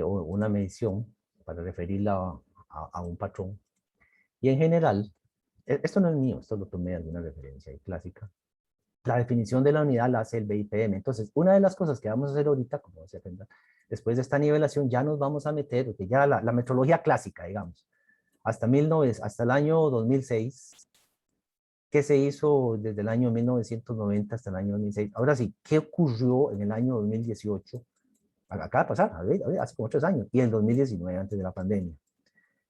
o una medición para referirla a un patrón? Y en general, esto no es mío, esto lo tomé de alguna referencia clásica. La definición de la unidad la hace el BIPM. Entonces, una de las cosas que vamos a hacer ahorita, como se aprenda, después de esta nivelación, ya nos vamos a meter, porque ya la metrología clásica, digamos, hasta el año 2006, ¿qué se hizo desde el año 1990 hasta el año 2006? Ahora sí, ¿qué ocurrió en el año 2018? Acaba de pasar, hace como 3 años, y en 2019, antes de la pandemia.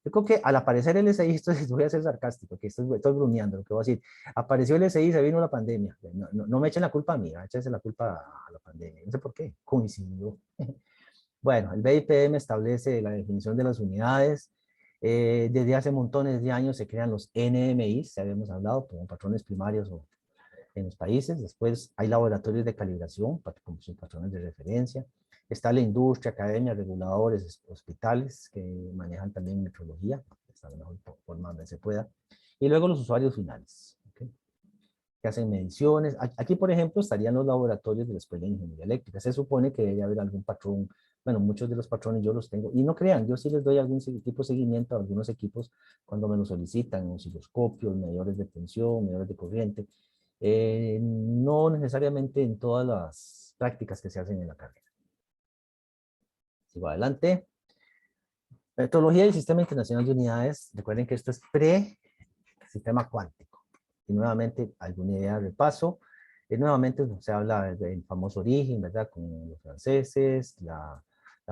Yo creo que al aparecer el SI, esto voy a ser sarcástico, que estoy bromeando, lo que voy a decir. Apareció el SI, se vino la pandemia. No me echen la culpa a mí, échense la culpa a la pandemia. No sé por qué, coincidió. Bueno, el BIPM establece la definición de las unidades. Desde hace montones de años se crean los NMIs, ya habíamos hablado, como patrones primarios en los países. Después hay laboratorios de calibración, como sus patrones de referencia. Está la industria, academias, reguladores, hospitales que manejan también metrología, de la mejor forma donde se pueda. Y luego los usuarios finales, ¿okay? Que hacen mediciones. Aquí, por ejemplo, estarían los laboratorios de la Escuela de Ingeniería Eléctrica. Se supone que debe haber algún patrón. Bueno, muchos de los patrones yo los tengo. Y no crean, yo sí les doy algún tipo de seguimiento a algunos equipos cuando me lo solicitan, osciloscopios, medidores de tensión, medidores de corriente. No necesariamente en todas las prácticas que se hacen en la carrera. Sigo adelante. Metodología del Sistema Internacional de Unidades. Recuerden que esto es pre-sistema cuántico. Y nuevamente, alguna idea de repaso. Nuevamente se habla del famoso origen, ¿verdad? Con los franceses, la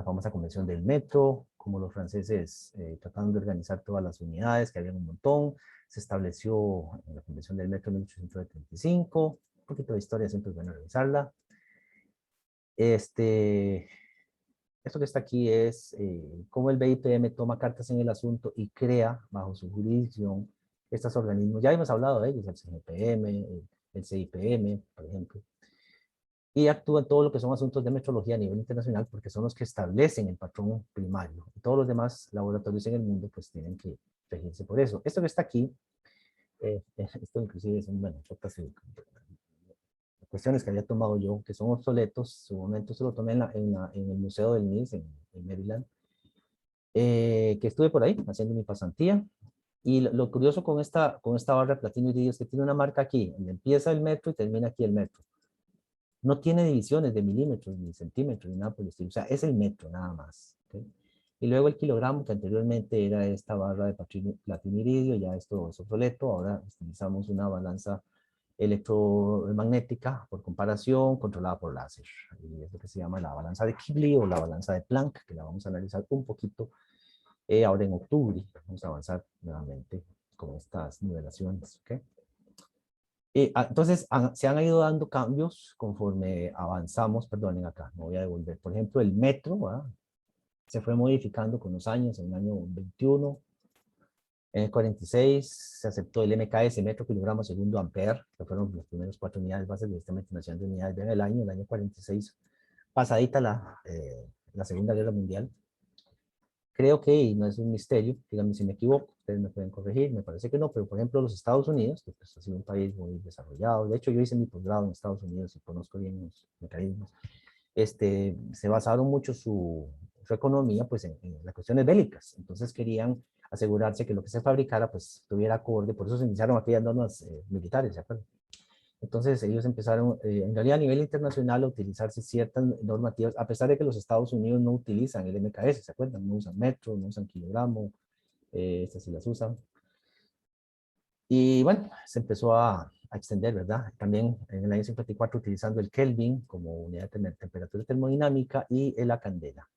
famosa convención del metro, como los franceses tratando de organizar todas las unidades, que había un montón. Se estableció en la convención del metro en 1875. Un poquito de historia, siempre es bueno revisarla. Esto que está aquí es cómo el BIPM toma cartas en el asunto y crea bajo su jurisdicción estos organismos. Ya hemos hablado de ellos, el CGPM, el CIPM, por ejemplo. Y actúa en todo lo que son asuntos de metrología a nivel internacional porque son los que establecen el patrón primario. Y todos los demás laboratorios en el mundo pues tienen que regirse por eso. Esto que está aquí, esto inclusive son, bueno, cuestiones que había tomado yo, que son obsoletos, su momento se lo tomé en el Museo del NIS en Maryland, que estuve por ahí haciendo mi pasantía, Y lo curioso con esta barra de platino iridio es que tiene una marca aquí, donde empieza el metro y termina aquí el metro. No tiene divisiones de milímetros, ni centímetros, ni nada por el estilo. O sea, es el metro nada más. ¿Okay? Y luego el kilogramo, que anteriormente era esta barra de platino iridio, ya esto es obsoleto. Ahora utilizamos una balanza electromagnética por comparación, controlada por láser. Y es lo que se llama la balanza de Kibble o la balanza de Planck, que la vamos a analizar un poquito ahora en octubre. Vamos a avanzar nuevamente con estas nivelaciones. ¿Okay? Entonces, se han ido dando cambios conforme avanzamos. Perdonen acá, me voy a devolver. Por ejemplo, el metro, ¿verdad? Se fue modificando con los años. En el año 21, en el 46, se aceptó el MKS, metro kilogramo segundo ampere, que fueron los primeros 4 unidades bases del Sistema Internacional de Unidades. Vean el año 46, pasadita la Segunda Guerra Mundial. Creo que, y no es un misterio, díganme si me equivoco, ustedes me pueden corregir, me parece que no, pero por ejemplo los Estados Unidos, que pues, ha sido un país muy desarrollado, de hecho yo hice mi posgrado en Estados Unidos y conozco bien los mecanismos, se basaron mucho su economía pues en las cuestiones bélicas, entonces querían asegurarse que lo que se fabricara pues tuviera acorde, por eso se iniciaron aquellas normas militares, ¿se acuerdan? Entonces ellos empezaron, en realidad a nivel internacional, a utilizarse ciertas normativas, a pesar de que los Estados Unidos no utilizan el MKS, ¿se acuerdan? No usan metro, no usan kilogramo, estas sí las usan. Y bueno, se empezó a extender, ¿verdad? También en el año 54 utilizando el Kelvin como unidad de temperatura termodinámica y la candela.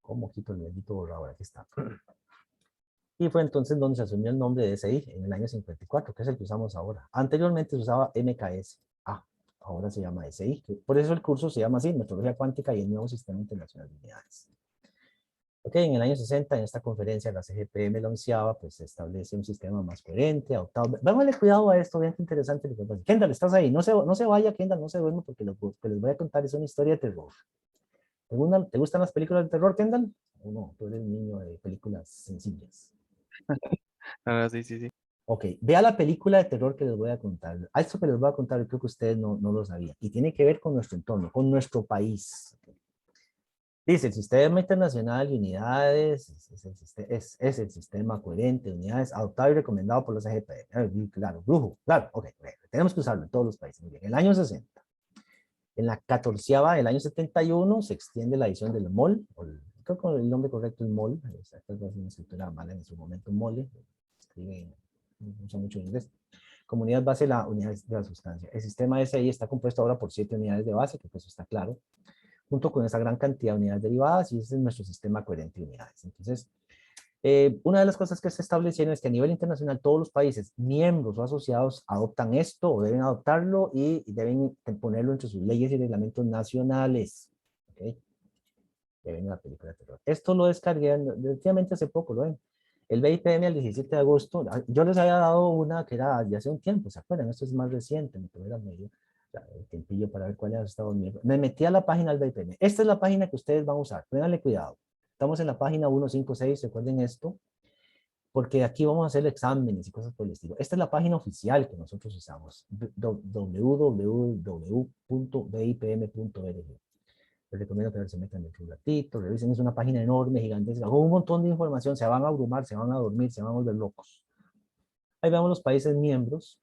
¿Cómo quito el bendito borrador? Aquí está. Y fue entonces donde se asumió el nombre de SI en el año 54, que es el que usamos ahora. Anteriormente se usaba MKS. Ahora se llama SI. Por eso el curso se llama así, Metrología Cuántica y el Nuevo Sistema Internacional de Unidades. Ok, en el año 60, en esta conferencia, la CGPM la onceava, pues se establece un sistema más coherente, adoptado. Vámonos cuidado a esto, vean qué interesante lo que pasa. Kendall, estás ahí, no se vaya, Kendall, no se duerma, porque lo que les voy a contar es una historia de terror. ¿Te gustan las películas de terror, Kendall? ¿O no? Tú eres un niño de películas sencillas. Sí, sí, sí. Ok, vea la película de terror que les voy a contar. A esto que les voy a contar, creo que ustedes no lo sabían. Y tiene que ver con nuestro entorno, con nuestro país. Dice, el sistema internacional de unidades es el sistema coherente de unidades adoptado y recomendado por los AGP. Claro, brujo, claro, ok, tenemos que usarlo en todos los países. Muy bien, el año 60. En la 14ª, el año 71, se extiende la edición del MOL, creo que el nombre correcto es MOL, esta es una escritura mala en su momento, MOLE, escribe, no usa mucho inglés. Como unidad base, la unidad de la sustancia. El sistema SI está compuesto ahora por 7 unidades de base, que pues está claro, junto con esa gran cantidad de unidades derivadas, y ese es nuestro sistema coherente de unidades. Entonces, una de las cosas que se establecieron es que a nivel internacional todos los países miembros o asociados adoptan esto o deben adoptarlo y deben ponerlo entre sus leyes y reglamentos nacionales. ¿Okay? Ya viene la película de terror. Esto lo descargué definitivamente hace poco, ¿lo ven? El BIPM el 17 de agosto, yo les había dado una que era de hace un tiempo, ¿se acuerdan? Esto es más reciente, me tuve medio el tiempillo para ver cuáles han estado miembros. Me metí a la página del BIPM. Esta es la página que ustedes van a usar, pónganle cuidado. Estamos en la página 156, recuerden esto, porque aquí vamos a hacer exámenes y cosas por el estilo. Esta es la página oficial que nosotros usamos, www.bipm.org. Les recomiendo que se metan en un ratito, revisen, es una página enorme, gigantesca, con un montón de información, se van a abrumar, se van a dormir, se van a volver locos. Ahí vemos los países miembros,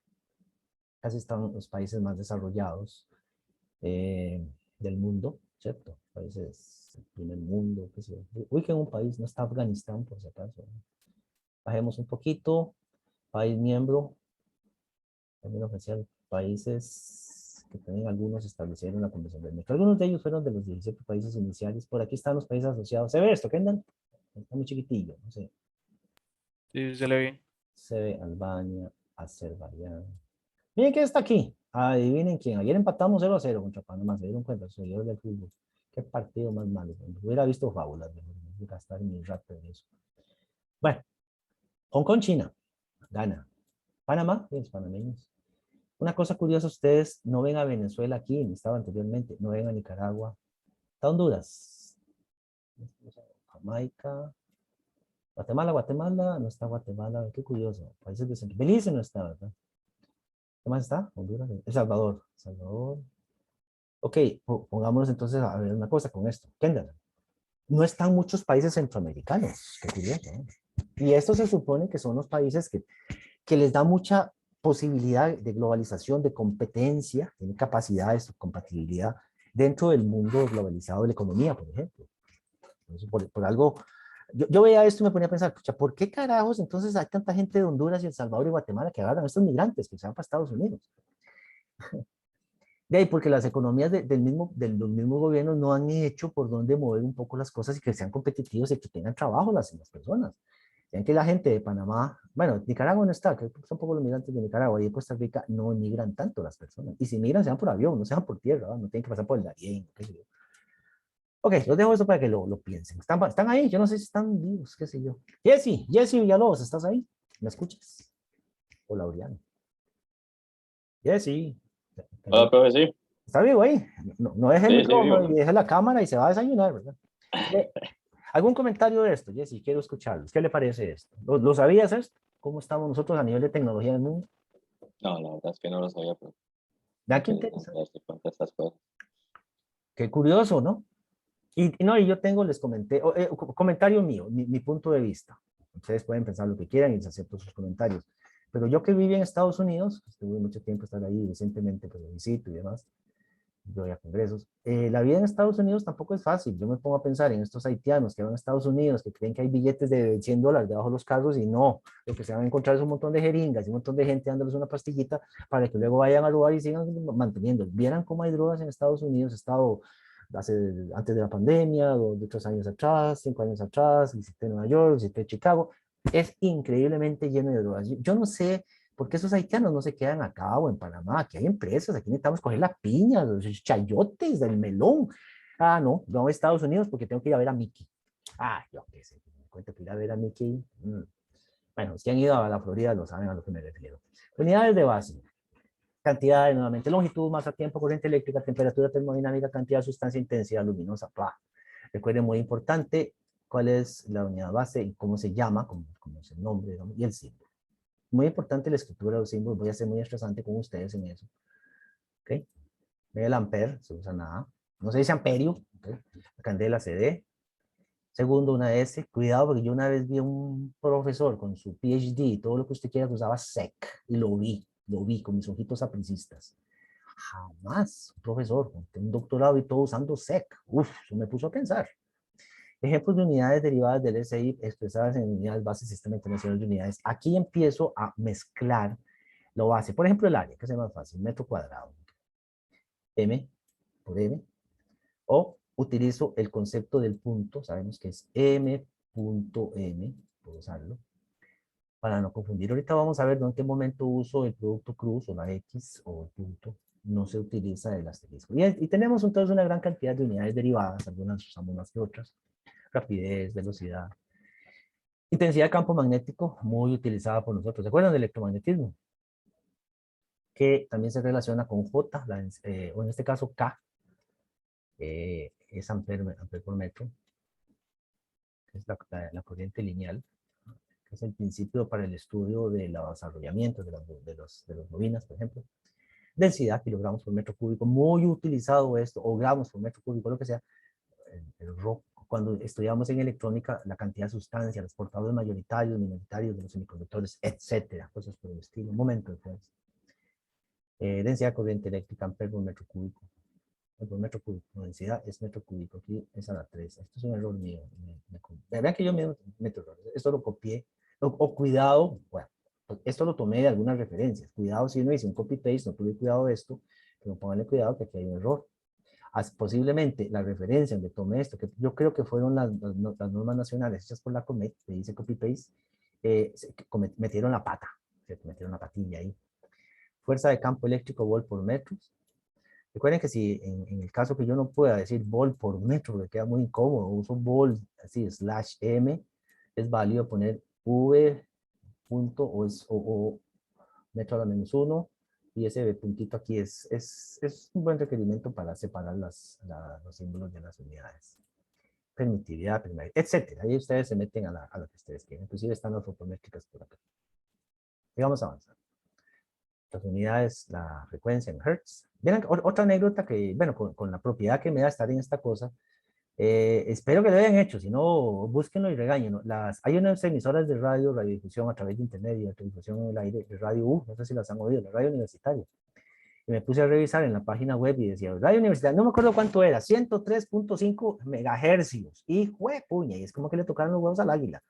casi están los países más desarrollados del mundo, ¿cierto? Países del primer mundo, qué sé yo. Ubiquen un país, no está Afganistán, por si acaso. Bajemos un poquito, país miembro, también oficial, países que también algunos establecieron la Convención del Metro. Algunos de ellos fueron de los 17 países iniciales. Por aquí están los países asociados. ¿Se ve esto, Kendall? Está muy chiquitillo, no sé. Sí, se le ve. Se ve Albania, Azerbaiyán. Miren quién está aquí. Adivinen quién. Ayer empatamos 0-0 contra Panamá. Se dieron cuenta, soy yo del fútbol. Qué partido más malo. Hubiera visto fábulas. Mejor gastar mi rato en eso. Bueno, Hong Kong, China. Gana. Panamá, los panameños. Una cosa curiosa, ustedes no ven a Venezuela aquí, estaba anteriormente, no ven a Nicaragua. Está Honduras. Jamaica. Guatemala, no está Guatemala, qué curioso. Países de Centro. Belice no está, ¿verdad? ¿Qué más está? Honduras. El Salvador. Ok, pongámonos entonces a ver una cosa con esto. Kendall, no están muchos países centroamericanos. Qué curioso, ¿no? Y esto se supone que son los países que les da mucha posibilidad de globalización, de competencia, tienen capacidades, compatibilidad dentro del mundo globalizado de la economía, por ejemplo. Entonces, por algo, yo veía esto y me ponía a pensar, pucha, ¿por qué carajos entonces hay tanta gente de Honduras y El Salvador y Guatemala que agarran a estos migrantes que se van para Estados Unidos? De ahí, porque las economías de los mismos gobiernos no han hecho por dónde mover un poco las cosas y que sean competitivos y que tengan trabajo las personas. Vean que la gente de Panamá, bueno, Nicaragua no está, que son poco los migrantes de Nicaragua, y de Costa Rica no emigran tanto las personas. Y si migran, se van por avión, no se van por tierra, ¿no? No tienen que pasar por el Darién, qué sé yo. Ok, los dejo eso para que lo piensen. Están ahí, yo no sé si están vivos, qué sé yo. Jesse Villalobos, ¿estás ahí? ¿Me escuchas? O Laureano. Jesse. Hola, profe, sí. ¿Está vivo ahí? No deje el Sí, sí, micrófono vivo. y deje la cámara y se va a desayunar, ¿verdad? ¿Algún comentario de esto, Jesse? Quiero escucharlos. ¿Qué le parece esto? ¿Lo sabías esto? ¿Cómo estamos nosotros a nivel de tecnología en el mundo? No, la verdad es que no lo sabía, pero Vea qué interesante interesante. darse cuenta de estas cosas. Qué curioso, ¿no? Y yo tengo, les comenté, comentario mío, mi punto de vista. Ustedes pueden pensar lo que quieran y les acepto sus comentarios. Pero yo que viví en Estados Unidos, estuve mucho tiempo estar ahí recientemente, pues lo visito y demás, yo voy a congresos. La vida en Estados Unidos tampoco es fácil. Yo me pongo a pensar en estos haitianos que van a Estados Unidos, que creen que hay billetes de $100 debajo de los carros y no. Lo que se van a encontrar es un montón de jeringas y un montón de gente dándoles una pastillita para que luego vayan a robar y sigan manteniendo. Vieran cómo hay drogas en Estados Unidos. He estado antes de la pandemia, 2 años atrás, 5 años atrás, visité Nueva York, visité Chicago. Es increíblemente lleno de drogas. Yo no sé ¿por qué esos haitianos no se quedan acá o en Panamá? Aquí hay empresas, aquí necesitamos coger la piña, los chayotes, el melón. Ah, no a Estados Unidos porque tengo que ir a ver a Mickey. Ah, yo qué sé, me cuento que ir a ver a Mickey. Bueno, los que han ido a la Florida lo saben a lo que me refiero. Unidades de base, cantidades nuevamente, longitud, masa, tiempo, corriente eléctrica, temperatura termodinámica, cantidad, sustancia, intensidad luminosa. Recuerden, muy importante, cuál es la unidad base y cómo se llama, cómo es el nombre, digamos, y el símbolo. Muy importante la escritura de los símbolos, voy a ser muy estresante con ustedes en eso. ¿Ok? El ampere, se usa nada. No se dice amperio. ¿Okay? La candela CD. Segundo, una S. Cuidado porque yo una vez vi a un profesor con su PhD y todo lo que usted quiera que usaba SEC. Y lo vi con mis ojitos apricistas. Jamás un profesor con un doctorado y todo usando SEC. Uf, eso me puso a pensar. Ejemplos de unidades derivadas del SI expresadas en unidades base Sistema Internacional de Unidades. Aquí empiezo a mezclar lo base. Por ejemplo, el área, que es más fácil, metro cuadrado. M por M. O utilizo el concepto del punto, sabemos que es M punto M, puedo usarlo, para no confundir. Ahorita vamos a ver en qué momento uso el producto cruz o la X o el punto. No se utiliza el asterisco. Y tenemos entonces una gran cantidad de unidades derivadas, algunas usamos más que otras. Rapidez, velocidad. Intensidad de campo magnético, muy utilizada por nosotros. ¿Se acuerdan del electromagnetismo? Que también se relaciona con J, o en este caso K, es ampere por metro, que es la corriente lineal, que es el principio para el estudio de los arrollamientos de los bobinas, por ejemplo. Densidad, kilogramos por metro cúbico, muy utilizado esto, o gramos por metro cúbico, lo que sea, el RO. Cuando estudiamos en electrónica, la cantidad de sustancia, los portadores mayoritarios, minoritarios de los semiconductores, etcétera, cosas por el estilo. Un momento, entonces. Densidad de corriente eléctrica, ampere por metro cúbico. Por metro cúbico, densidad es metro cúbico, aquí es a la 3. Esto es un error mío. Vean que yo meto errores. Esto lo copié. O cuidado, bueno, esto lo tomé de algunas referencias. Cuidado si uno dice un copy-paste, no tuve cuidado de esto, pero pónganle cuidado que aquí hay un error. Posiblemente la referencia donde tomé esto, que yo creo que fueron las normas nacionales hechas por la COMET, que dice copy-paste, metieron la pata, metieron la patilla ahí. Fuerza de campo eléctrico, volt por metros. Recuerden que si en el caso que yo no pueda decir volt por metro, que queda muy incómodo, uso volt así, /m, es válido poner v punto o metro a la -1, y ese puntito aquí es un buen requerimiento para separar los símbolos de las unidades. Permitividad, etcétera. Ahí ustedes se meten a lo que ustedes quieren. Inclusive están las fotométricas por acá. Sigamos avanzando. Las unidades, la frecuencia en hertz. Miren, otra anécdota que, bueno, con la propiedad que me da estar en esta cosa, Espero que lo hayan hecho, si no, búsquenlo y regáñenlo. Hay unas emisoras de radio, radiodifusión a través de internet y radiodifusión en el aire, de radio U, no sé si las han oído, la radio universitaria. Y me puse a revisar en la página web y decía, radio universitaria, no me acuerdo cuánto era, 103.5 megahercios. Y puña, y es como que le tocaron los huevos al águila.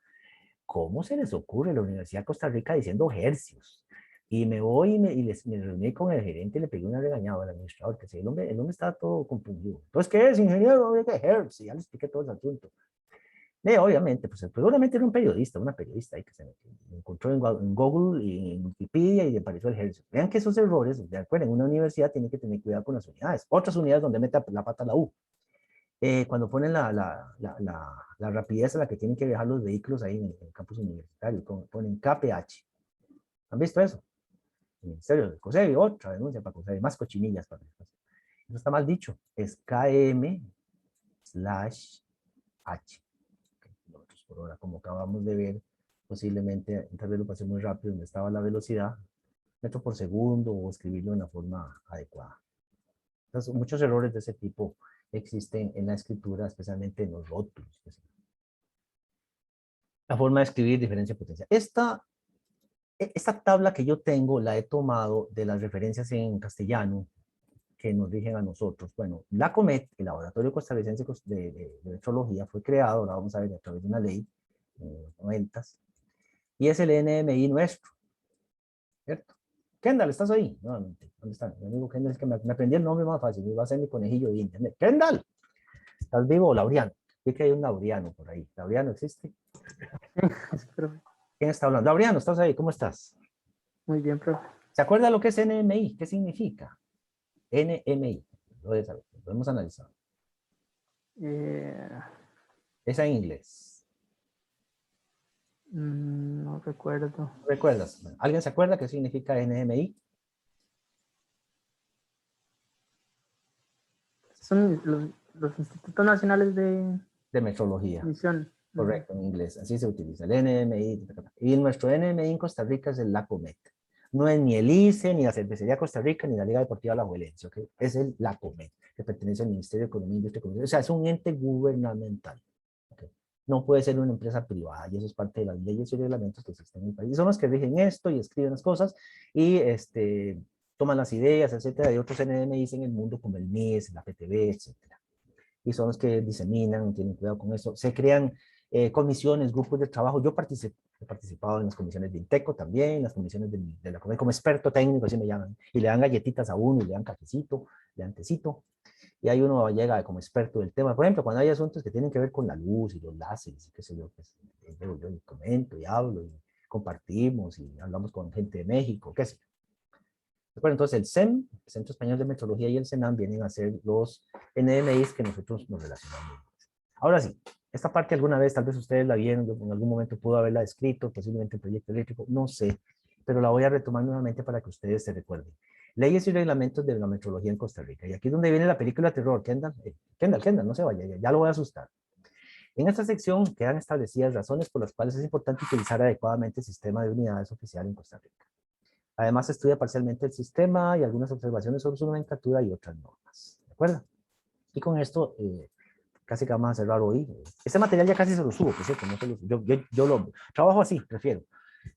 ¿Cómo se les ocurre la Universidad de Costa Rica diciendo hercios? Y me voy me reuní con el gerente y le pegué una regañada al administrador, que sí, el hombre estaba todo confundido. Entonces, ¿qué es, ingeniero? ¿Qué hertz? Y ya le expliqué todo el asunto. Obviamente, pues seguramente era un periodista, una periodista ahí que se encontró en Google y en Wikipedia y le apareció el hertz. Vean que esos errores, de acuerdo, en una universidad tiene que tener cuidado con las unidades. Otras unidades donde mete la pata la U. Cuando ponen la rapidez a la que tienen que viajar los vehículos ahí en el campus universitario, ponen KPH. ¿Han visto eso? El Ministerio de COSEBI, otra denuncia para COSEBI, más cochinillas para eso. Eso está mal dicho, es KM/H. Kilómetros por hora, como acabamos de ver, posiblemente, tal vez lo pasé muy rápido, donde estaba la velocidad, metro por segundo, o escribirlo en la forma adecuada. Entonces, muchos errores de ese tipo existen en la escritura, especialmente en los rótulos. La forma de escribir, diferencia, potencia. Esta tabla que yo tengo la he tomado de las referencias en castellano que nos rigen a nosotros. Bueno, la COMET, el Laboratorio Costarricense de Metrología, fue creado, ahora vamos a ver, a través de una ley en los 90, y es el NMI nuestro, ¿cierto? Kendall, ¿estás ahí? Nuevamente, ¿dónde está? Mi amigo Kendall, es que me aprendí el nombre más fácil, me iba a ser mi conejillo de internet. Kendall, ¿estás vivo? Laureano. Vi que hay un Laureano por ahí. ¿Laureano existe? Sí, profe. ¿Quién está hablando? Laureano, ¿estás ahí? ¿Cómo estás? Muy bien, profe. ¿Se acuerda lo que es NMI? ¿Qué significa? NMI. Lo hemos analizado. Eh, Es en inglés. no recuerdo. ¿Recuerdas? ¿Alguien se acuerda qué significa NMI? Son los Institutos Nacionales de De metrología. Misión. Correcto, en inglés. Así se utiliza. El NMI. Y nuestro NMI en Costa Rica es el LACOMET. No es ni el ICE, ni la Cervecería Costa Rica, ni la Liga Deportiva Alajuelense, ¿ok? Es el LACOMET, que pertenece al Ministerio de Economía, Industria y Comercio. O sea, es un ente gubernamental. ¿Okay? No puede ser una empresa privada, y eso es parte de las leyes y reglamentos que existen en el país. Y son los que rigen esto y escriben las cosas y toman las ideas, etcétera, de otros NMIs en el mundo, como el MIS, la PTV, etcétera. Y son los que diseminan, tienen cuidado con eso. Se crean comisiones, grupos de trabajo. Yo he participado en las comisiones de INTECO también, las comisiones de la COMED, como experto técnico, así me llaman. Y le dan galletitas a uno, y le dan cafecito, le dan tecito. Y ahí uno llega como experto del tema. Por ejemplo, cuando hay asuntos que tienen que ver con la luz y los láseres, y qué sé yo, pues, yo comento y hablo y compartimos y hablamos con gente de México, qué sé yo. Bueno, entonces el CEM, el Centro Español de Metrología, y el CENAM vienen a ser los NMIs que nosotros nos relacionamos. Ahora sí, esta parte alguna vez, tal vez ustedes la vieron, en algún momento pudo haberla escrito, posiblemente el proyecto eléctrico, no sé, pero la voy a retomar nuevamente para que ustedes se recuerden. Leyes y reglamentos de la metrología en Costa Rica. Y aquí es donde viene la película de terror. Kendall, no se vaya, ya lo voy a asustar. En esta sección quedan establecidas razones por las cuales es importante utilizar adecuadamente el sistema de unidades oficial en Costa Rica. Además, estudia parcialmente el sistema y algunas observaciones sobre su nomenclatura y otras normas. ¿De acuerdo? Y con esto, casi que vamos a cerrar hoy. Este material ya casi se lo subo, pues, ¿cierto? No se lo, yo lo trabajo así, prefiero.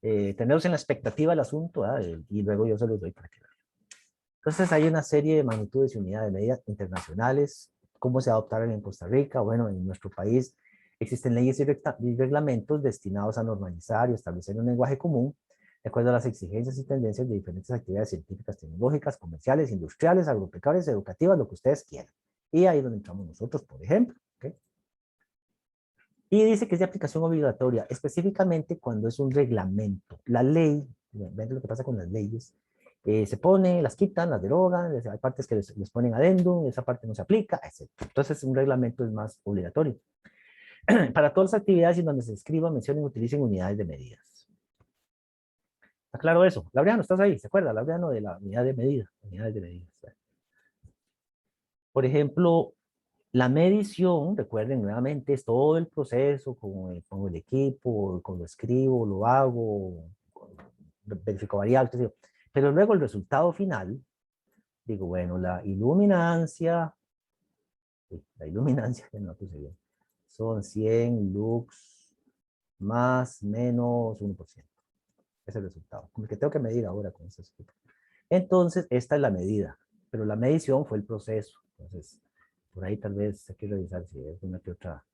Tenerlos en la expectativa del asunto, y luego yo se los doy para que vean. Entonces, hay una serie de magnitudes y unidades de medida internacionales. ¿Cómo se adoptaron en Costa Rica? Bueno, en nuestro país existen leyes y reglamentos destinados a normalizar y establecer un lenguaje común de acuerdo a las exigencias y tendencias de diferentes actividades científicas, tecnológicas, comerciales, industriales, agropecuarias, educativas, lo que ustedes quieran. Y ahí es donde entramos nosotros, por ejemplo. ¿Okay? Y dice que es de aplicación obligatoria, específicamente cuando es un reglamento. La ley, ven lo que pasa con las leyes, se pone, las quitan, las derogan, hay partes que les ponen adendum, esa parte no se aplica, etc. Entonces un reglamento es más obligatorio. Para todas las actividades en donde se escriba, mencionen, utilicen unidades de medidas. ¿Está claro eso? Laureano, ¿estás ahí? ¿Se acuerda? Laureano de la unidad de medida. Unidades de medidas. Por ejemplo, la medición, recuerden nuevamente, es todo el proceso con el equipo, con lo escribo, lo hago, verifico variables, pero luego el resultado final, digo, bueno, la iluminancia Uy, la iluminancia que no puse bien. Son 100 lux más menos 1%. Es el resultado. Como el que tengo que medir ahora con este escrito. Entonces, esta es la medida, pero la medición fue el proceso. Entonces, por ahí tal vez hay que revisar si es una que otra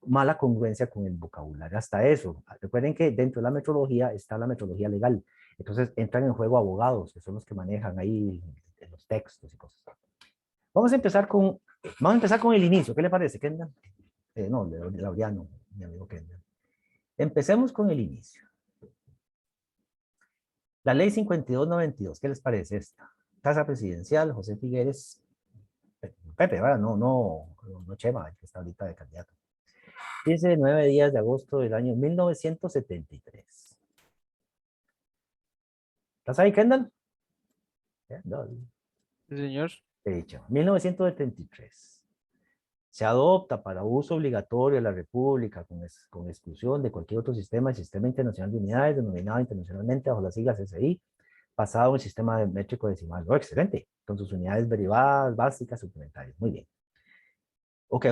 mala congruencia con el vocabulario. Hasta eso. Recuerden que dentro de la metrología está la metrología legal. Entonces, entran en juego abogados, que son los que manejan ahí los textos y cosas. Vamos a empezar con el inicio. ¿Qué le parece, Kendall? No, Laureano, mi amigo Kendall. Empecemos con el inicio. La ley 5292, ¿qué les parece esta? Casa presidencial, José Figueres, Pepe, ¿verdad? No Chema, el que está ahorita de candidato. Dice 9 días de agosto del año 1973. ¿Estás ahí, Kendall? Kendall. Sí, señor. He dicho, 1973. Se adopta para uso obligatorio de la República con exclusión de cualquier otro sistema, el Sistema Internacional de Unidades, denominado internacionalmente bajo las siglas SI, basado en el sistema métrico decimal. Oh, excelente. Con sus unidades derivadas, básicas, suplementarias. Muy bien. Ok.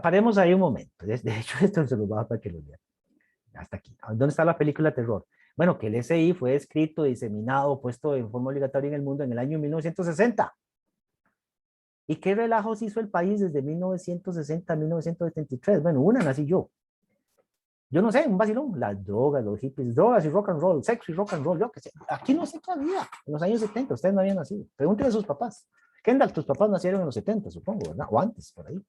Paremos ahí un momento. De hecho, esto se lo va a para que lo vean. Hasta aquí. ¿Dónde está la película de terror? Bueno, que el SI fue escrito, diseminado, puesto en forma obligatoria en el mundo en el año 1960. ¿Y qué relajos hizo el país desde 1960 a 1973? Bueno, una nací yo. Yo no sé, un vacilón. Las drogas, los hippies, drogas y rock and roll, sexo y rock and roll, yo qué sé. Aquí no sé qué había en los años 70, ustedes no habían nacido. Pregúntenle a sus papás. Kendall, tus papás nacieron en los 70, supongo, ¿verdad? O antes, por ahí.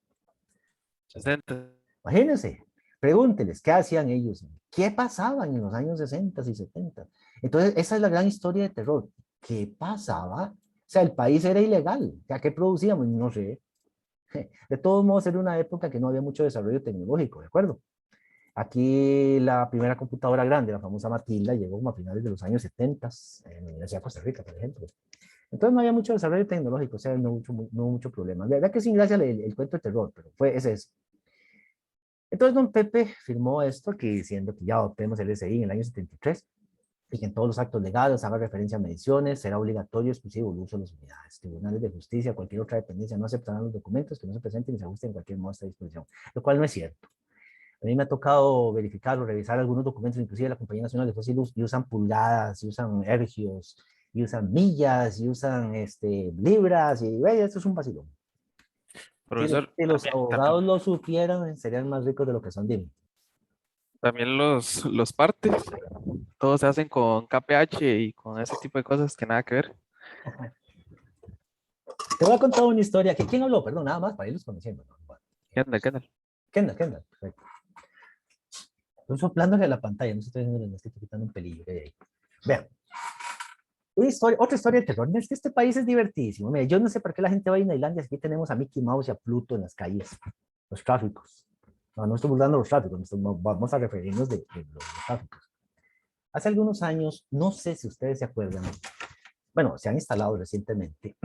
60. Imagínense, pregúnteles, ¿qué hacían ellos? ¿Qué pasaban en los años 60 y 70? Entonces, esa es la gran historia de terror. ¿Qué pasaba? O sea, el país era ilegal. O sea, ¿qué producíamos? No sé. De todos modos, era una época que no había mucho desarrollo tecnológico, ¿de acuerdo? Aquí la primera computadora grande, la famosa Matilda, llegó como a finales de los años 70 en la Universidad de Costa Rica, por ejemplo. Entonces no había mucho desarrollo tecnológico, o sea, no mucho problema. La verdad que sin gracia el cuento de terror, pero fue ese es. Entonces don Pepe firmó esto, que diciendo que ya adoptemos el SI en el año 73 y que en todos los actos legales haga referencia a mediciones, será obligatorio exclusivo el uso de las unidades. Tribunales de justicia, cualquier otra dependencia no aceptarán los documentos que no se presenten ni se ajusten en cualquier modo a esta disposición, lo cual no es cierto. A mí me ha tocado verificar o revisar algunos documentos, inclusive de la Compañía Nacional de Fósiles, y usan pulgadas, y usan ergios, y usan millas, y usan libras, y esto es un vacilón. Profesor, Si los abogados lo supieran, serían más ricos de lo que son, dime. también los partes, todos se hacen con KPH y con ese tipo de cosas que nada que ver. Te voy a contar una historia. ¿Quién habló? Perdón, nada más para irlos conociendo. Bueno, Kendall. Kendall, perfecto. Estoy soplándole a la pantalla, no estoy haciendo, estoy quitando un pelillo que hay ahí. Vean. Otra historia de terror. Es que este país es divertidísimo. Mira, yo no sé por qué la gente va a Islandia. Aquí tenemos a Mickey Mouse y a Pluto en las calles, los tráficos. No estoy burlando los tráficos, vamos a referirnos de los tráficos. Hace algunos años, no sé si ustedes se acuerdan, bueno, se han instalado recientemente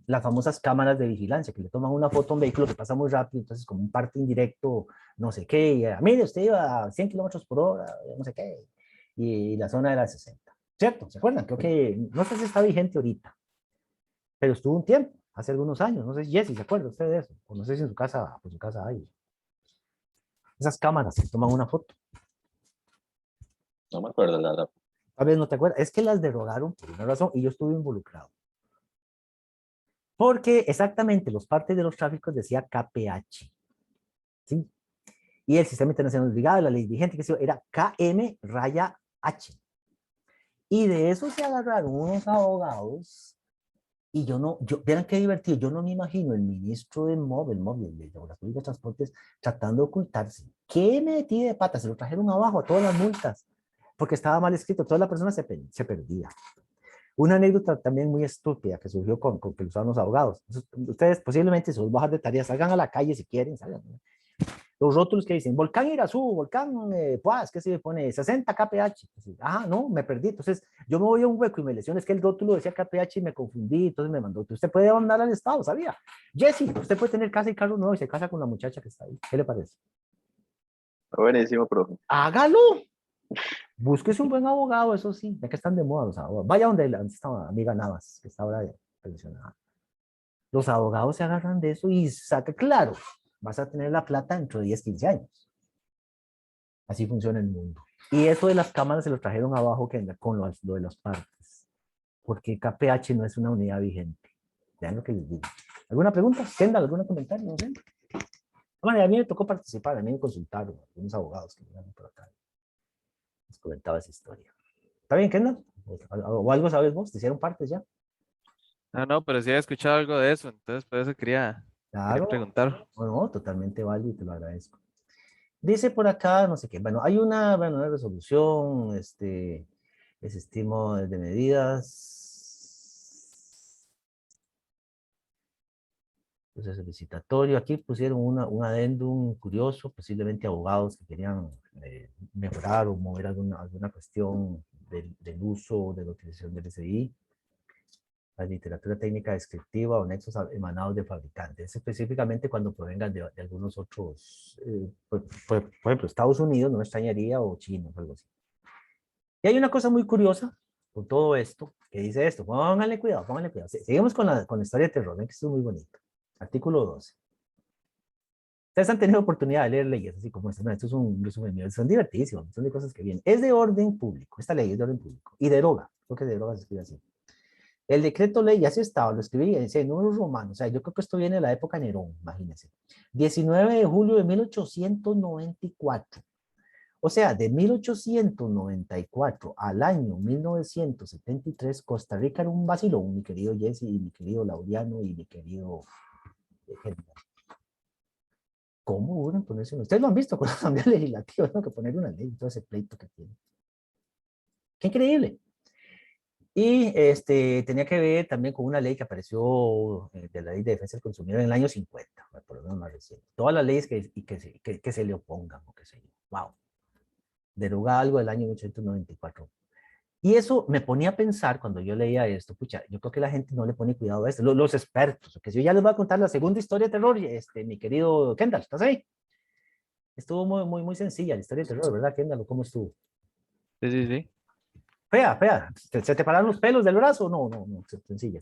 las famosas cámaras de vigilancia que le toman una foto a un vehículo que pasa muy rápido, entonces como un parte indirecto, no sé qué, y, mire, usted iba a 100 kilómetros por hora, no sé qué, y la zona era 60. ¿Cierto? ¿Se acuerdan? Creo que, no sé si está vigente ahorita, pero estuvo un tiempo, hace algunos años, no sé si Jessy se acuerda usted de eso, o no sé si en su casa, pues su casa hay. Esas cámaras que toman una foto. No me acuerdo, la verdad. Tal vez no te acuerdas, es que las derogaron por una razón y yo estuve involucrado. Porque exactamente los partes de los tráficos decía KPH. ¿Sí? Y el Sistema Internacional de Brigada, la ley vigente que era KM-H. Y de eso se agarraron unos abogados y vean qué divertido, yo no me imagino el ministro de MOB, de Obras Públicas y Transportes, tratando de ocultarse. ¿Qué metí de patas? Se lo trajeron abajo a todas las multas, porque estaba mal escrito, toda la persona se perdía. Una anécdota también muy estúpida que surgió con que usaban los abogados. Ustedes posiblemente se los bajan de tareas, salgan a la calle si quieren, salgan. Los rótulos que dicen, volcán Irazú, volcán Poás, ¿qué se pone? 60 kph. Ah, no, me perdí. Entonces, yo me voy a un hueco y me lesiono. Es que el rótulo decía kph y me confundí. Entonces me mandó. Usted puede mandar al Estado, ¿sabía? Jessy, usted puede tener casa y carro nuevo y se casa con la muchacha que está ahí. ¿Qué le parece? Buenísimo, profe. Hágalo. Búsquese un buen abogado, eso sí, ya que están de moda los abogados. Vaya donde esta amiga Navas, que está ahora pensionada. Los abogados se agarran de eso y saca, claro, vas a tener la plata dentro de 10, 15 años. Así funciona el mundo. Y eso de las cámaras se lo trajeron abajo con lo de las partes. Porque KPH no es una unidad vigente. Vean lo que les digo. ¿Alguna pregunta? Kendall, ¿algún comentario? No sé. Bueno, a mí me tocó participar, a mí me consultaron algunos abogados que llegaron por acá. Les comentaba esa historia. ¿Está bien, Kendall? ¿O algo sabes vos? ¿Te hicieron partes ya? Ah, no, pero sí he escuchado algo de eso, entonces por eso quería Claro. preguntar. No, totalmente válido y te lo agradezco. Dice por acá, no sé qué, bueno, hay una resolución, desestimo de medidas, proceso licitatorio, aquí pusieron un adendum curioso, posiblemente abogados que querían mejorar o mover alguna cuestión del uso de la utilización del SI, la literatura técnica descriptiva o nexos emanados de fabricantes, específicamente cuando provengan de algunos otros, por ejemplo, Estados Unidos, no me extrañaría, o China, o algo así. Y hay una cosa muy curiosa con todo esto, que dice esto, pónganle cuidado, pónganle cuidado. Seguimos con la historia de terror, ¿ven? Que esto es muy bonito. Artículo 12. Ustedes han tenido oportunidad de leer leyes así como esta. No, esto es un resumen mío, son divertidísimos, son de cosas que vienen. Es de orden público, esta ley es de orden público. Y deroga, creo que deroga se escribe así. El decreto ley ya se estaba, lo escribí en números romanos, o sea, yo creo que esto viene de la época de Nerón, imagínense. 19 de julio de 1894. O sea, de 1894 al año 1973, Costa Rica era un vacilón, mi querido Jesse, y mi querido Laureano, y mi querido Henry. ¿Cómo duran ponerse uno? Ustedes lo han visto con la Asamblea Legislativa, tengo que poner una ley, todo ese pleito que tiene. ¡Qué increíble! Y tenía que ver también con una ley que apareció de la Ley de Defensa del Consumidor en el año 50, por lo menos más reciente. Todas las leyes que se le opongan, o qué sé yo. ¡Wow! Deroga algo del año 1894. Y eso me ponía a pensar cuando yo leía esto, pucha, yo creo que la gente no le pone cuidado a esto, los expertos, que si yo ya les voy a contar la segunda historia de terror, mi querido Kendall, ¿estás ahí? Estuvo muy sencilla la historia de terror, ¿verdad, Kendall? ¿Cómo estuvo? Sí, sí, sí. Fea, fea. ¿Se te pararon los pelos del brazo? No, sencilla.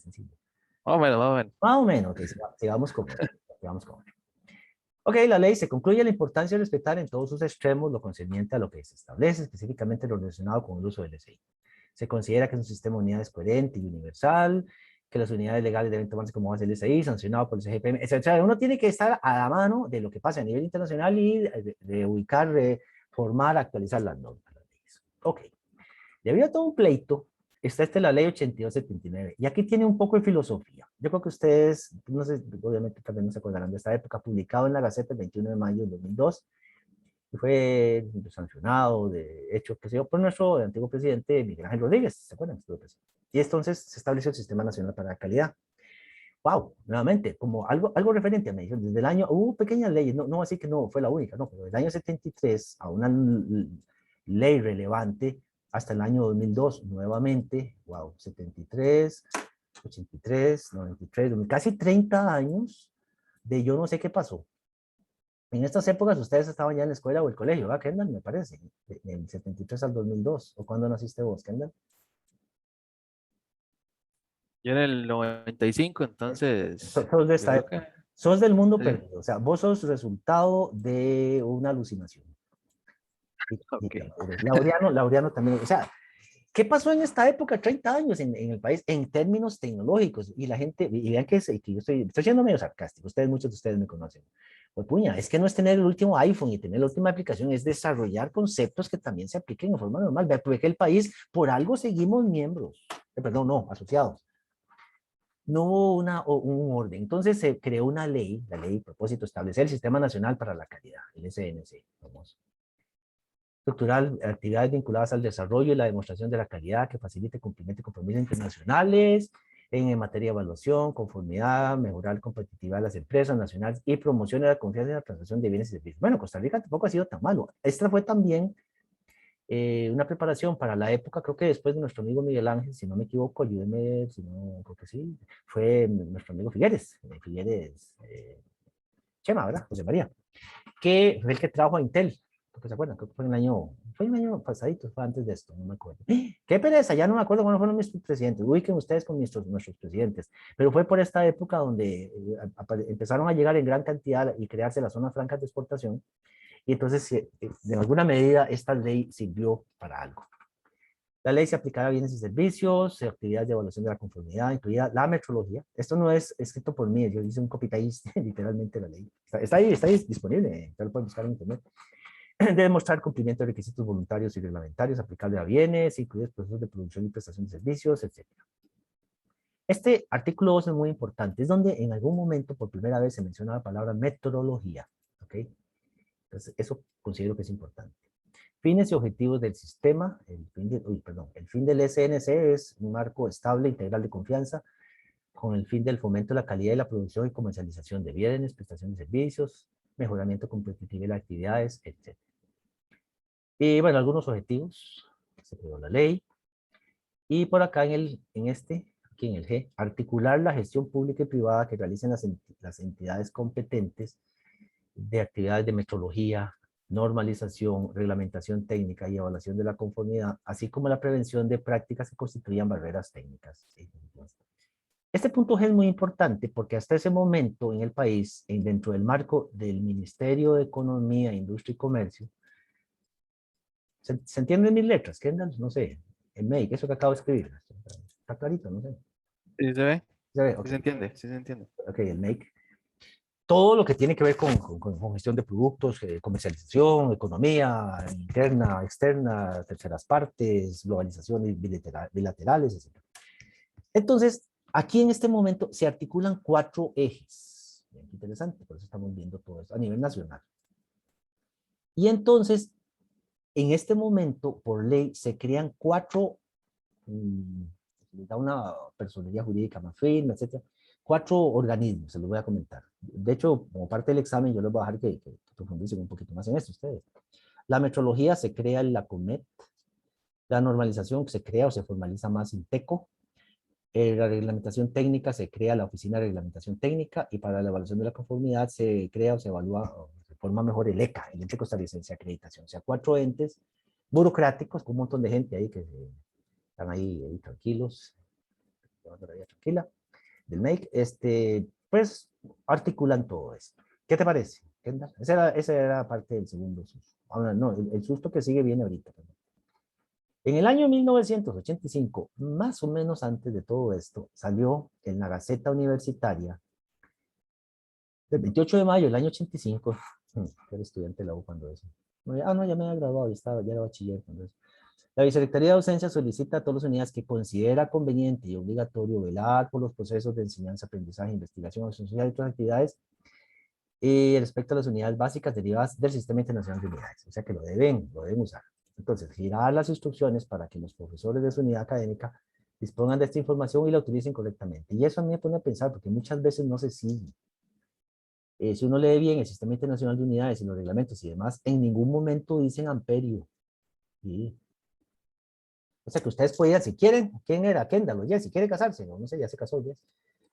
Más o menos, más o menos. Más o menos, okay, sigamos con él. Ok, la ley se concluye la importancia de respetar en todos sus extremos lo concerniente a lo que se establece, específicamente lo relacionado con el uso del SI. Se considera que es un sistema de unidades coherente y universal, que las unidades legales deben tomarse como base el SI, sancionado por el CGPM, etc. Uno tiene que estar a la mano de lo que pasa a nivel internacional y de ubicar, reformar, actualizar las normas. Ok. Y había todo un pleito. Está la ley 8279. Y aquí tiene un poco de filosofía. Yo creo que ustedes, no sé, obviamente también no se acordarán de esta época, publicado en la Gaceta el 21 de mayo de 2002. Y fue sancionado, de hecho, que se dio por nuestro antiguo presidente Miguel Ángel Rodríguez, ¿se acuerdan? Y entonces se estableció el Sistema Nacional para la Calidad. Wow, nuevamente, como algo referente a medición. Desde el año, hubo pequeñas leyes, no así que no fue la única, no, pero desde el año 73 a una ley relevante hasta el año 2002, nuevamente, wow, 73, 83, 93, casi 30 años de yo no sé qué pasó. En estas épocas ustedes estaban ya en la escuela o el colegio, ¿verdad, Kendall? Me parece, del 73 al 2002. ¿O cuándo naciste vos, Kendall? Yo en el 95, entonces, Sos de yo esta creo época. que Sos del mundo sí. perdido. O sea, vos sos resultado de una alucinación. Y Ok. Laureano también. O sea, ¿qué pasó en esta época, 30 años en el país, en términos tecnológicos? Y la gente, y vean que yo estoy siendo medio sarcástico, muchos de ustedes me conocen. Pues puña, es que no es tener el último iPhone y tener la última aplicación, es desarrollar conceptos que también se apliquen de forma normal. Vean, porque el país, por algo seguimos miembros, perdón, no, asociados. No hubo un orden. Entonces se creó una ley, la ley, propósito, establecer el Sistema Nacional para la Calidad, el SNC, famoso. Estructural, actividades vinculadas al desarrollo y la demostración de la calidad que facilite cumplimiento de compromisos internacionales en materia de evaluación, conformidad, mejorar competitividad de las empresas nacionales y promoción de la confianza en la transacción de bienes y servicios. Bueno, Costa Rica tampoco ha sido tan malo. Esta fue también una preparación para la época, creo que después de nuestro amigo Miguel Ángel, si no me equivoco, ayúdeme, si no, creo que sí, fue nuestro amigo Figueres, Chema, ¿verdad? José María, que fue el que trajo a Intel porque se acuerdan, creo que fue el año pasadito, fue antes de esto, no me acuerdo. Qué pereza, ya no me acuerdo cuándo fueron mis presidentes, ubiquen ustedes con nuestros presidentes, pero fue por esta época donde empezaron a llegar en gran cantidad y crearse las zonas francas de exportación, y entonces, de alguna medida, esta ley sirvió para algo. La ley se aplicará a bienes y servicios, actividades de evaluación de la conformidad, incluida la metrología. Esto no es escrito por mí, yo hice un copy-paste literalmente de la ley. Está ahí disponible, ya lo pueden buscar en internet. De demostrar cumplimiento de requisitos voluntarios y reglamentarios aplicables a bienes, incluidos procesos de producción y prestación de servicios, etc. Este artículo 2 es muy importante, es donde en algún momento por primera vez se menciona la palabra metrología. ¿Ok? Entonces, eso considero que es importante. Fines y objetivos del sistema, el fin del SNC es un marco estable, integral de confianza, con el fin del fomento de la calidad de la producción y comercialización de bienes, prestación de servicios, mejoramiento competitivo de las actividades, etc. Y bueno, algunos objetivos, se creó la ley, y por acá aquí en el G, articular la gestión pública y privada que realicen las entidades competentes de actividades de metrología, normalización, reglamentación técnica y evaluación de la conformidad, así como la prevención de prácticas que constituyan barreras técnicas. Este punto G es muy importante porque hasta ese momento en el país, dentro del marco del Ministerio de Economía, Industria y Comercio, ¿se entienden mis letras? Kendall, no sé, el MEIC, eso que acabo de escribir, está clarito, no sé. ¿Sí se ve? ¿Se ve? Sí Ok, se entiende, sí se entiende. ok, el MEIC. Todo lo que tiene que ver con gestión de productos, comercialización, economía interna, externa, terceras partes, globalizaciones bilaterales, etc. Entonces, aquí en este momento se articulan 4 ejes. Bien interesante, por eso estamos viendo todo esto a nivel nacional. Y entonces, en este momento, por ley, se crean 4, da una personería jurídica más firme, etcétera. 4 organismos, se los voy a comentar. De hecho, como parte del examen, yo les voy a dejar que profundicen un poquito más en esto ustedes. La metrología se crea en la COMET, la normalización se crea o se formaliza más en TECO, la reglamentación técnica se crea la Oficina de Reglamentación Técnica, y para la evaluación de la conformidad se crea o se evalúa o se forma mejor el ECA, el Ente Costarricense de Acreditación. O sea, 4 entes burocráticos con un montón de gente ahí que están ahí tranquilos, tranquila, del MEIC, pues articulan todo esto. ¿Qué te parece, Kendall? Esa era parte del segundo susto. Ahora, no, el susto que sigue viene ahorita. Perdón. En el año 1985, más o menos antes de todo esto, salió en la Gaceta Universitaria, el 28 de mayo del año 85, era estudiante de la U cuando eso. No, ya me había graduado, ya era bachiller cuando eso. La Vicerrectoría de Docencia solicita a todas las unidades que considera conveniente y obligatorio velar por los procesos de enseñanza, aprendizaje, investigación, acción social y otras actividades respecto a las unidades básicas derivadas del Sistema Internacional de Unidades. O sea que lo deben usar. Entonces, girar las instrucciones para que los profesores de su unidad académica dispongan de esta información y la utilicen correctamente. Y eso a mí me pone a pensar, porque muchas veces no se sigue. Si uno lee bien el Sistema Internacional de Unidades y los reglamentos y demás, en ningún momento dicen amperio. ¿Sí? O sea que ustedes podían, si quieren, ¿quién era? Kendall o Jess, si quiere casarse, no sé, ya se casó Jess.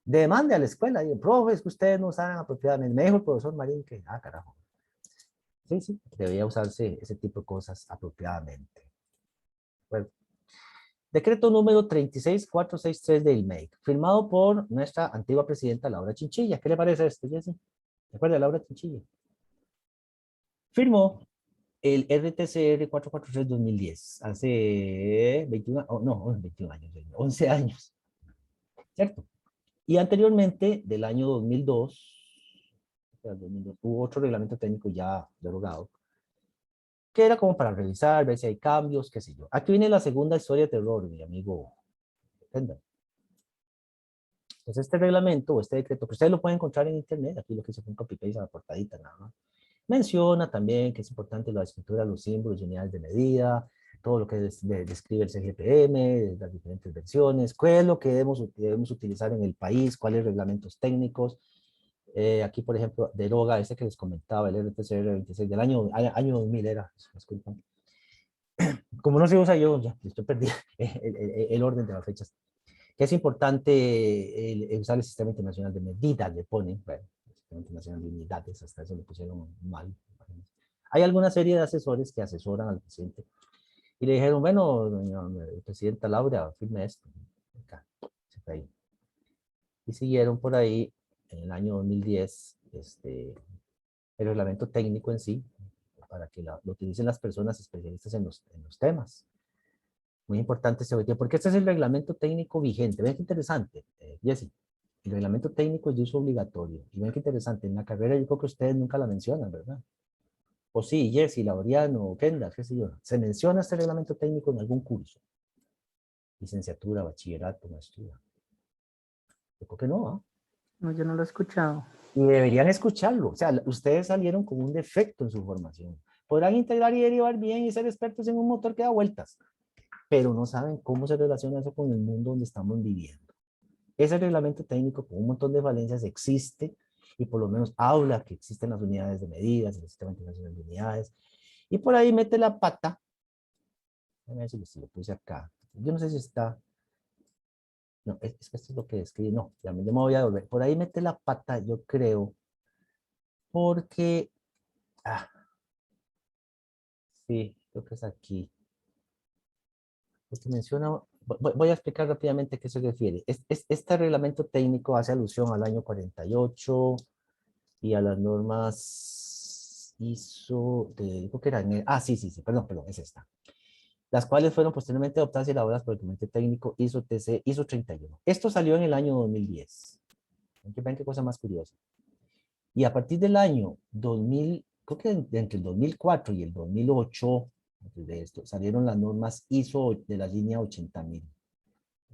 Demande a la escuela, y profe, es que ustedes no saben apropiadamente. Me dijo el profesor Marín que, carajo. Sí, debería usarse ese tipo de cosas apropiadamente. Bueno, decreto número 36463 del MEIC, firmado por nuestra antigua presidenta Laura Chinchilla. ¿Qué le parece esto, Jessy? ¿Se acuerda de Laura Chinchilla? Firmó el RTCR 443-2010, hace 21, no, 21 años, 11 años, ¿cierto? Y anteriormente, del año 2002, hubo otro reglamento técnico ya derogado, que era como para revisar, ver si hay cambios, qué sé yo. Aquí viene la segunda historia de terror, mi amigo Kendall. Entonces este reglamento o este decreto, que ustedes lo pueden encontrar en internet, aquí lo que se fue un copy-paste a la portadita nada más, menciona también que es importante la escritura, los símbolos y unidades de medida, todo lo que describe el CGPM, las diferentes versiones, qué es lo que debemos utilizar en el país, cuáles reglamentos técnicos. Aquí, por ejemplo, deroga ese que les comentaba, el RTCR 26 del año 2000 era, disculpan. Como no se usa yo, ya estoy perdido el orden de las fechas. Que es importante usar el Sistema Internacional de Medidas, le ponen, bueno, el Sistema Internacional de Unidades, hasta eso le pusieron mal. Hay alguna serie de asesores que asesoran al presidente y le dijeron, bueno, doña presidenta Laura, firme esto. Acá, se fue ahí. Y siguieron por ahí en el año 2010 el reglamento técnico en sí, para que lo utilicen las personas especialistas en los temas. Muy importante este objetivo, porque este es el reglamento técnico vigente. Ven qué interesante, Jessy. El reglamento técnico es de uso obligatorio. Y ven qué interesante, en la carrera yo creo que ustedes nunca la mencionan, ¿verdad? O sí, Jessy, Laureano, Kendall, qué sé yo. ¿Se menciona este reglamento técnico en algún curso? Licenciatura, bachillerato, maestría. Yo creo que no, ¿ah? No, yo no lo he escuchado. Y deberían escucharlo. O sea, ustedes salieron con un defecto en su formación. Podrán integrar y derivar bien y ser expertos en un motor que da vueltas, pero no saben cómo se relaciona eso con el mundo donde estamos viviendo. Ese reglamento técnico con un montón de falencias existe y por lo menos habla que existen las unidades de medidas, el sistema internacional de unidades, y por ahí mete la pata. Déjame ver si lo puse acá. Yo no sé si está. No, es que esto es lo que escribí. No, ya me voy a volver. Por ahí mete la pata, yo creo, porque. Sí, creo que es aquí. Porque menciona. Voy a explicar rápidamente a qué se refiere. Este reglamento técnico hace alusión al año 48 y a las normas ISO, creo que eran, sí, perdón, es esta. Las cuales fueron posteriormente adoptadas y elaboradas por el Comité Técnico ISO-TC, ISO 31. Esto salió en el año 2010. Ven qué cosa más curiosa. Y a partir del año 2000, creo que entre el 2004 y el 2008, de esto, salieron las normas ISO de la línea 80.000.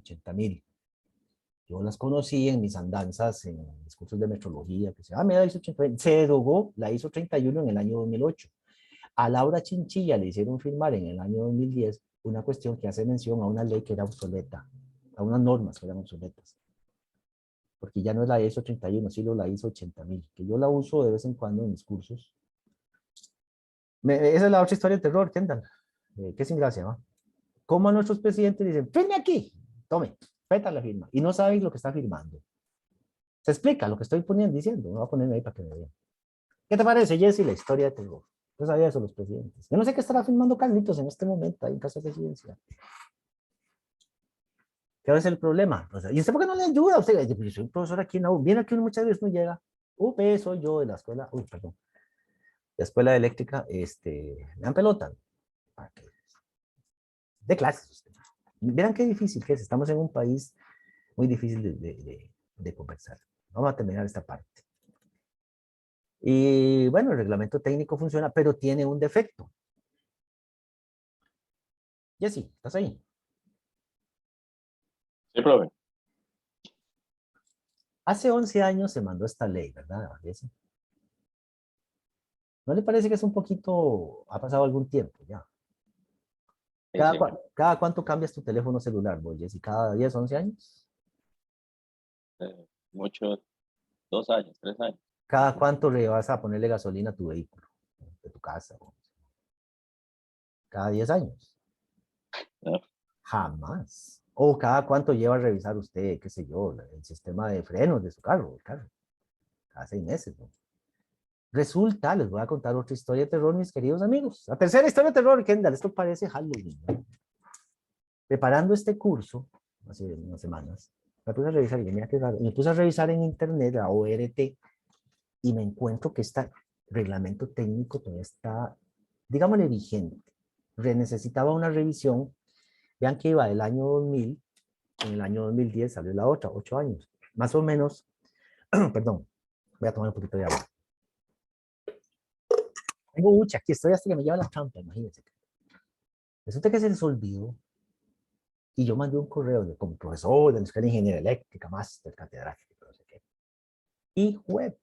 80.000. Yo las conocí en mis andanzas, en mis cursos de metrología, que mira, ISO 80.000. Se derogó la ISO 31 en el año 2008. A Laura Chinchilla le hicieron firmar en el año 2010 una cuestión que hace mención a una ley que era obsoleta, a unas normas que eran obsoletas. Porque ya no es la ISO 31, sino la ISO 80.000, que yo la uso de vez en cuando en mis cursos. Esa es la otra historia de terror, Kendall, que sin gracia, ¿no? Como a nuestros presidentes dicen, firme aquí, tome, peta la firma, y no saben lo que está firmando. Se explica lo que estoy diciendo, me voy a poner ahí para que me vean. ¿Qué te parece, Jessy, la historia de terror? Yo sabía eso, los presidentes. Yo no sé qué estará firmando Carlitos en este momento ahí en casa presidencial. ¿Qué es el problema? O sea, ¿y usted por qué no le ayuda? Usted, yo soy un profesor aquí en la U. Viene aquí uno muchas veces no llega. Soy yo de la escuela. Perdón. La escuela eléctrica, me dan pelota. De clases. Usted. Verán qué difícil que es. Estamos en un país muy difícil de conversar. Vamos a terminar esta parte. Y bueno, el reglamento técnico funciona, pero tiene un defecto. Jessy, ¿estás ahí? Sí, profe. Hace 11 años se mandó esta ley, ¿verdad, Jessy? ¿No le parece que es un poquito, ha pasado algún tiempo ya? ¿Cada cuánto cambias tu teléfono celular, vos, Jessy? ¿Cada 10, 11 años? Mucho, 2 años, 3 años. ¿Cada cuánto le vas a ponerle gasolina a tu vehículo? De tu casa. ¿Cada 10 años? No. Jamás. ¿O cada cuánto lleva a revisar usted, qué sé yo, el sistema de frenos de su carro? Cada 6 meses, ¿no? Resulta, les voy a contar otra historia de terror, mis queridos amigos. La tercera historia de terror, Kendall, esto parece Halloween, ¿no? Preparando este curso, hace unas semanas, me puse a revisar, y mira qué raro, me puse a revisar en internet, la ORT, y me encuentro que este reglamento técnico todavía está, digámosle, vigente. Necesitaba una revisión. Vean que iba del año 2000, en el año 2010 salió la otra, 8 años. Más o menos, perdón, voy a tomar un poquito de agua. Tengo mucha, aquí estoy hasta que me lleva la trampa, imagínense. Resulta que se les olvidó y yo mandé un correo como profesor de la Escuela de Ingeniería Eléctrica, máster, catedrático, no sé qué. Y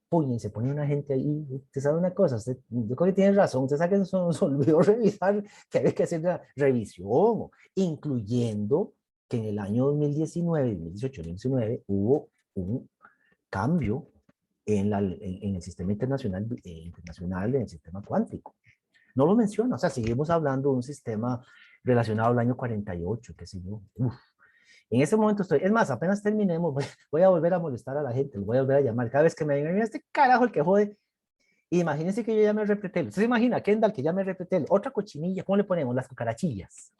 puño, se pone una gente ahí. Usted sabe una cosa, yo creo que tiene razón. Usted sabe que se nos olvidó revisar, que había que hacer la revisión, incluyendo que en el año 2019, 2018, 2019 hubo un cambio en el sistema internacional, en el sistema cuántico. No lo menciona, o sea, seguimos hablando de un sistema relacionado al año 48, qué sé yo. En ese momento estoy, es más, apenas terminemos, voy a volver a molestar a la gente, voy a volver a llamar cada vez que me digan, mira este carajo el que jode. Imagínense que yo llame repetelo. ¿Usted se imagina, Kendall, que llame repetelo? Otra cochinilla, ¿cómo le ponemos? Las cucarachillas.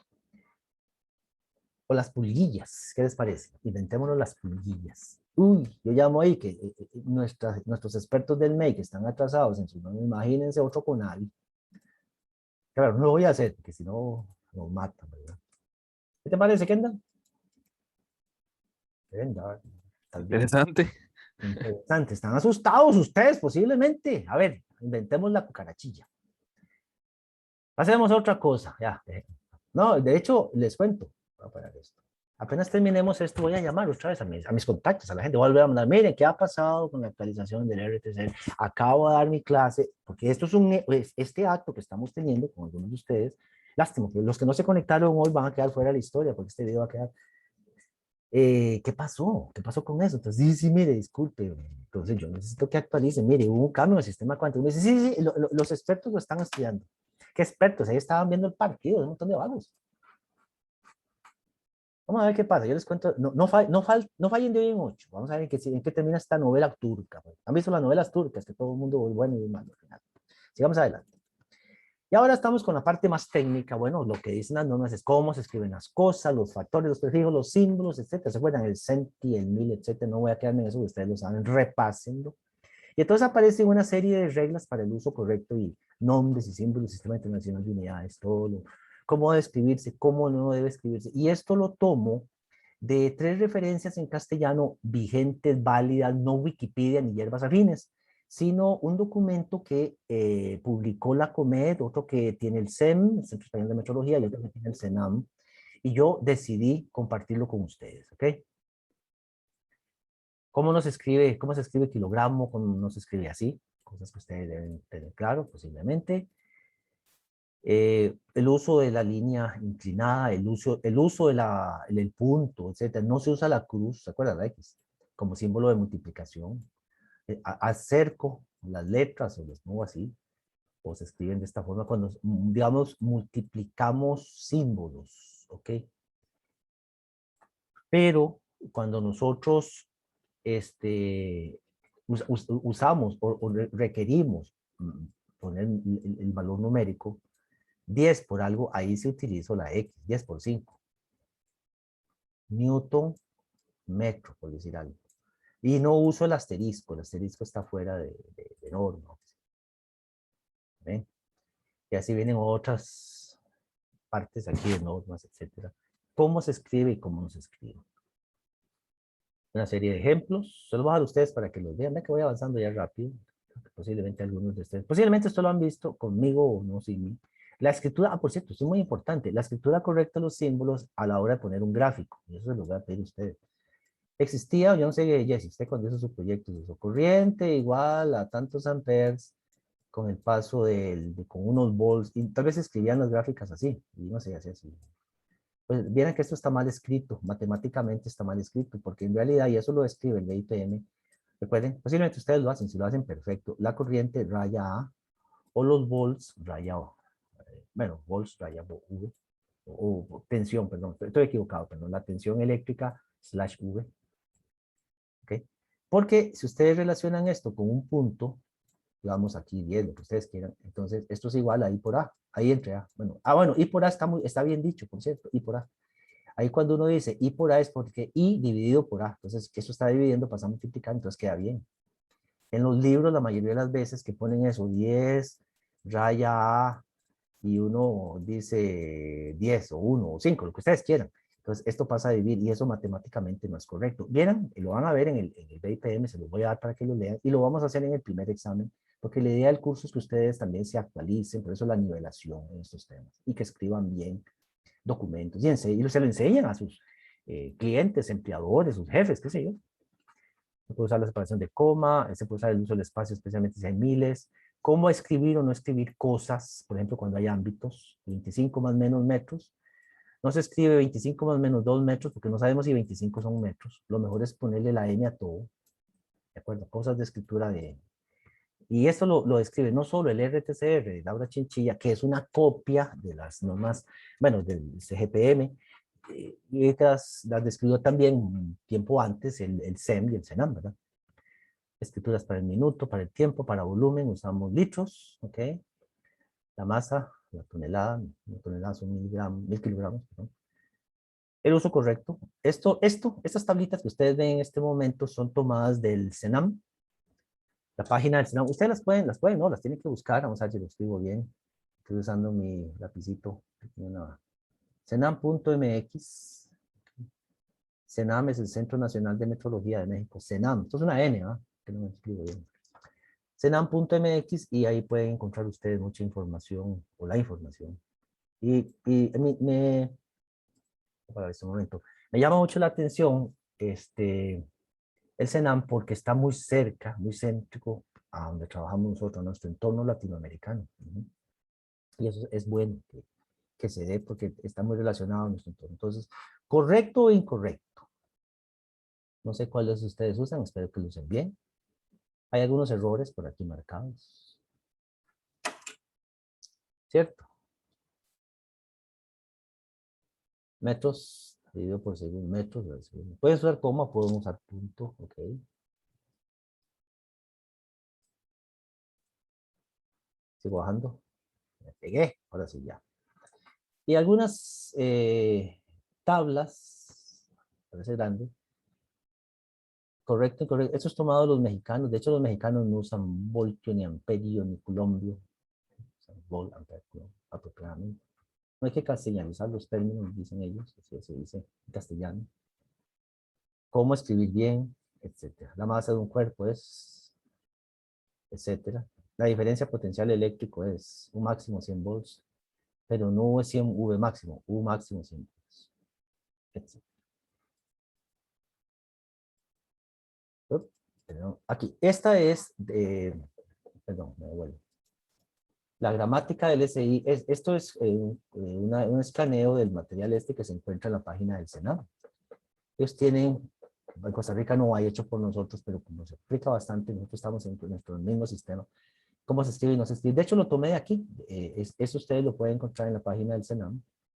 O las pulguillas, ¿qué les parece? Inventémonos las pulguillas. Uy, yo llamo ahí que nuestros expertos del make están atrasados en su nombre. Imagínense otro Conavi. Claro, no lo voy a hacer, porque si no, nos matan, ¿verdad? ¿Qué te parece, Kendall? Kendall, ¿estás bien? Interesante. Interesante. Están asustados ustedes, posiblemente. A ver, inventemos la cucarachilla. Hacemos otra cosa, ya. No, de hecho, les cuento. Voy a parar esto. Apenas terminemos esto, voy a llamar otra vez a mis contactos, a la gente. Voy a volver a mandar, miren, ¿qué ha pasado con la actualización del RTC? Acabo de dar mi clase, porque esto es este acto que estamos teniendo con algunos de ustedes. Lástima, que los que no se conectaron hoy van a quedar fuera de la historia, porque este video va a quedar. ¿Qué pasó? ¿Qué pasó con eso? Entonces, sí, sí, mire, disculpe. Entonces, yo necesito que actualice. Mire, hubo un cambio en el sistema cuántico. Me dice, sí, sí, los expertos lo están estudiando. ¿Qué expertos? Ahí estaban viendo el partido de un montón de vagos. Vamos a ver qué pasa. Yo les cuento. No fallen de hoy en 8. Vamos a ver en qué termina esta novela turca. ¿Han visto las novelas turcas? Que todo el mundo es bueno y malo al final. Sigamos adelante. Y ahora estamos con la parte más técnica. Bueno, lo que dicen las normas es cómo se escriben las cosas, los factores, los prefijos, los símbolos, etcétera. ¿Se acuerdan? El centi, el mil, etcétera. No voy a quedarme en eso, ustedes lo saben. Repásenlo. Y entonces aparecen una serie de reglas para el uso correcto y nombres y símbolos, Sistema Internacional de Unidades, todo lo, cómo debe escribirse, cómo no debe escribirse. Y esto lo tomo de 3 referencias en castellano vigentes, válidas, no Wikipedia ni hierbas afines, sino un documento que publicó la COMED, otro que tiene el CEM, el Centro Español de Metrología, y otro que tiene el CENAM, y yo decidí compartirlo con ustedes, ¿ok? ¿Cómo se escribe kilogramo? ¿Cómo no se escribe así? Cosas que ustedes deben tener claro, posiblemente. El uso de la línea inclinada, el uso del punto, etcétera. No se usa la cruz, ¿se acuerdan? La X, como símbolo de multiplicación. Acerco las letras o las muevo así, o se escriben de esta forma cuando, digamos, multiplicamos símbolos, ¿ok? Pero cuando nosotros usamos o requerimos poner el valor numérico, 10 por algo, ahí se utiliza la X, 10 por 5. Newton metro, por decir algo. Y no uso el asterisco está fuera de norma. ¿Ven? Y así vienen otras partes aquí de normas, etcétera. ¿Cómo se escribe y cómo no se escribe? Una serie de ejemplos, se los voy a dar a ustedes para que los vean. Vean que voy avanzando ya rápido. Posiblemente algunos de ustedes, posiblemente esto lo han visto conmigo o no sin mí. La escritura, por cierto, esto es muy importante, la escritura correcta de los símbolos a la hora de poner un gráfico, y eso se lo voy a pedir a ustedes. Existía, yo no sé, Jessy, usted cuando hizo su proyecto, hizo corriente igual a tantos amperes con el paso con unos volts, y tal vez escribían las gráficas así, y no sé, así. Pues vieran que esto está mal escrito, matemáticamente está mal escrito, porque en realidad, y eso lo describe el BIPM, recuerden, posiblemente ustedes lo hacen, si lo hacen perfecto, la corriente raya A, o los volts raya O. Bueno, volts raya V, o tensión, perdón, estoy equivocado, perdón, la tensión eléctrica slash V. ¿Ok? Porque si ustedes relacionan esto con un punto, digamos aquí 10, lo que ustedes quieran, entonces esto es igual a I por A, ahí entre A. Bueno, I por A está bien dicho, por cierto, I por A. Ahí cuando uno dice I por A es porque I dividido por A, entonces que eso está dividiendo, pasa a multiplicar, entonces queda bien. En los libros la mayoría de las veces que ponen eso, 10, raya A, y uno dice 10 o 1 o 5, lo que ustedes quieran. Entonces esto pasa a dividir y eso matemáticamente no es correcto. Vieran, lo van a ver en el BIPM, se los voy a dar para que lo lean y lo vamos a hacer en el primer examen, porque la idea del curso es que ustedes también se actualicen, por eso la nivelación en estos temas y que escriban bien documentos y se lo enseñan a sus clientes, empleadores, sus jefes, qué sé yo. Se puede usar la separación de coma, se puede usar el uso del espacio, especialmente si hay miles. Cómo escribir o no escribir cosas, por ejemplo, cuando hay ámbitos, 25 más menos metros. No se escribe 25 más menos 2 metros porque no sabemos si 25 son metros. Lo mejor es ponerle la M a todo. ¿De acuerdo? Cosas de escritura de... Y esto lo describe no solo el RTCR de Laura Chinchilla, que es una copia de las normas, bueno, del CGPM, y las describió también un tiempo antes el CEM y el CENAM, ¿verdad? Escrituras para el minuto, para el tiempo, para volumen, usamos litros, ¿ok? La masa, la tonelada, una tonelada son 1000 kilogramos, perdón. El uso correcto. Estas tablitas que ustedes ven en este momento son tomadas del CENAM. La página del CENAM. Ustedes no, las tienen que buscar. Vamos a ver si lo escribo bien. Estoy usando mi lapicito. CENAM.mx. CENAM es el Centro Nacional de Metrología de México. CENAM. Esto es una N, ¿ah? Que no me escribo bien. CENAM.mx y ahí pueden encontrar ustedes mucha información o la información. Para este momento. Me llama mucho la atención el CENAM porque está muy cerca, muy céntrico a donde trabajamos nosotros, nuestro entorno latinoamericano. Y eso es bueno que se dé porque está muy relacionado a nuestro entorno. Entonces, ¿correcto o incorrecto? No sé cuáles ustedes usan, espero que lo usen bien. Hay algunos errores por aquí marcados. ¿Cierto? Metros dividido por segundo, metros. Puedes usar coma, podemos usar punto, ok. Sigo bajando. Me pegué, ahora sí ya. Y algunas tablas, parece grande. Correcto, incorrecto. Eso es tomado de los mexicanos. De hecho, los mexicanos no usan voltio, ni amperio, ni culombio. Usan volt, ampere, coulomb, apropiadamente. No hay que castellanizar los términos, dicen ellos. Así se dice en castellano. Cómo escribir bien, etcétera. La masa de un cuerpo es, etcétera. La diferencia potencial eléctrico es un máximo 100 volts, pero no es 100 V máximo, U máximo 100 volts, etcétera. Aquí, esta es, perdón, me devuelvo. La gramática del SI, esto es un escaneo del material que se encuentra en la página del Senado. Ellos tienen, en Costa Rica no hay hecho por nosotros, pero como se aplica bastante, nosotros estamos en nuestro mismo sistema. ¿Cómo se escribe y no se escribe? De hecho, lo tomé de aquí. Eso ustedes lo pueden encontrar en la página del Senam.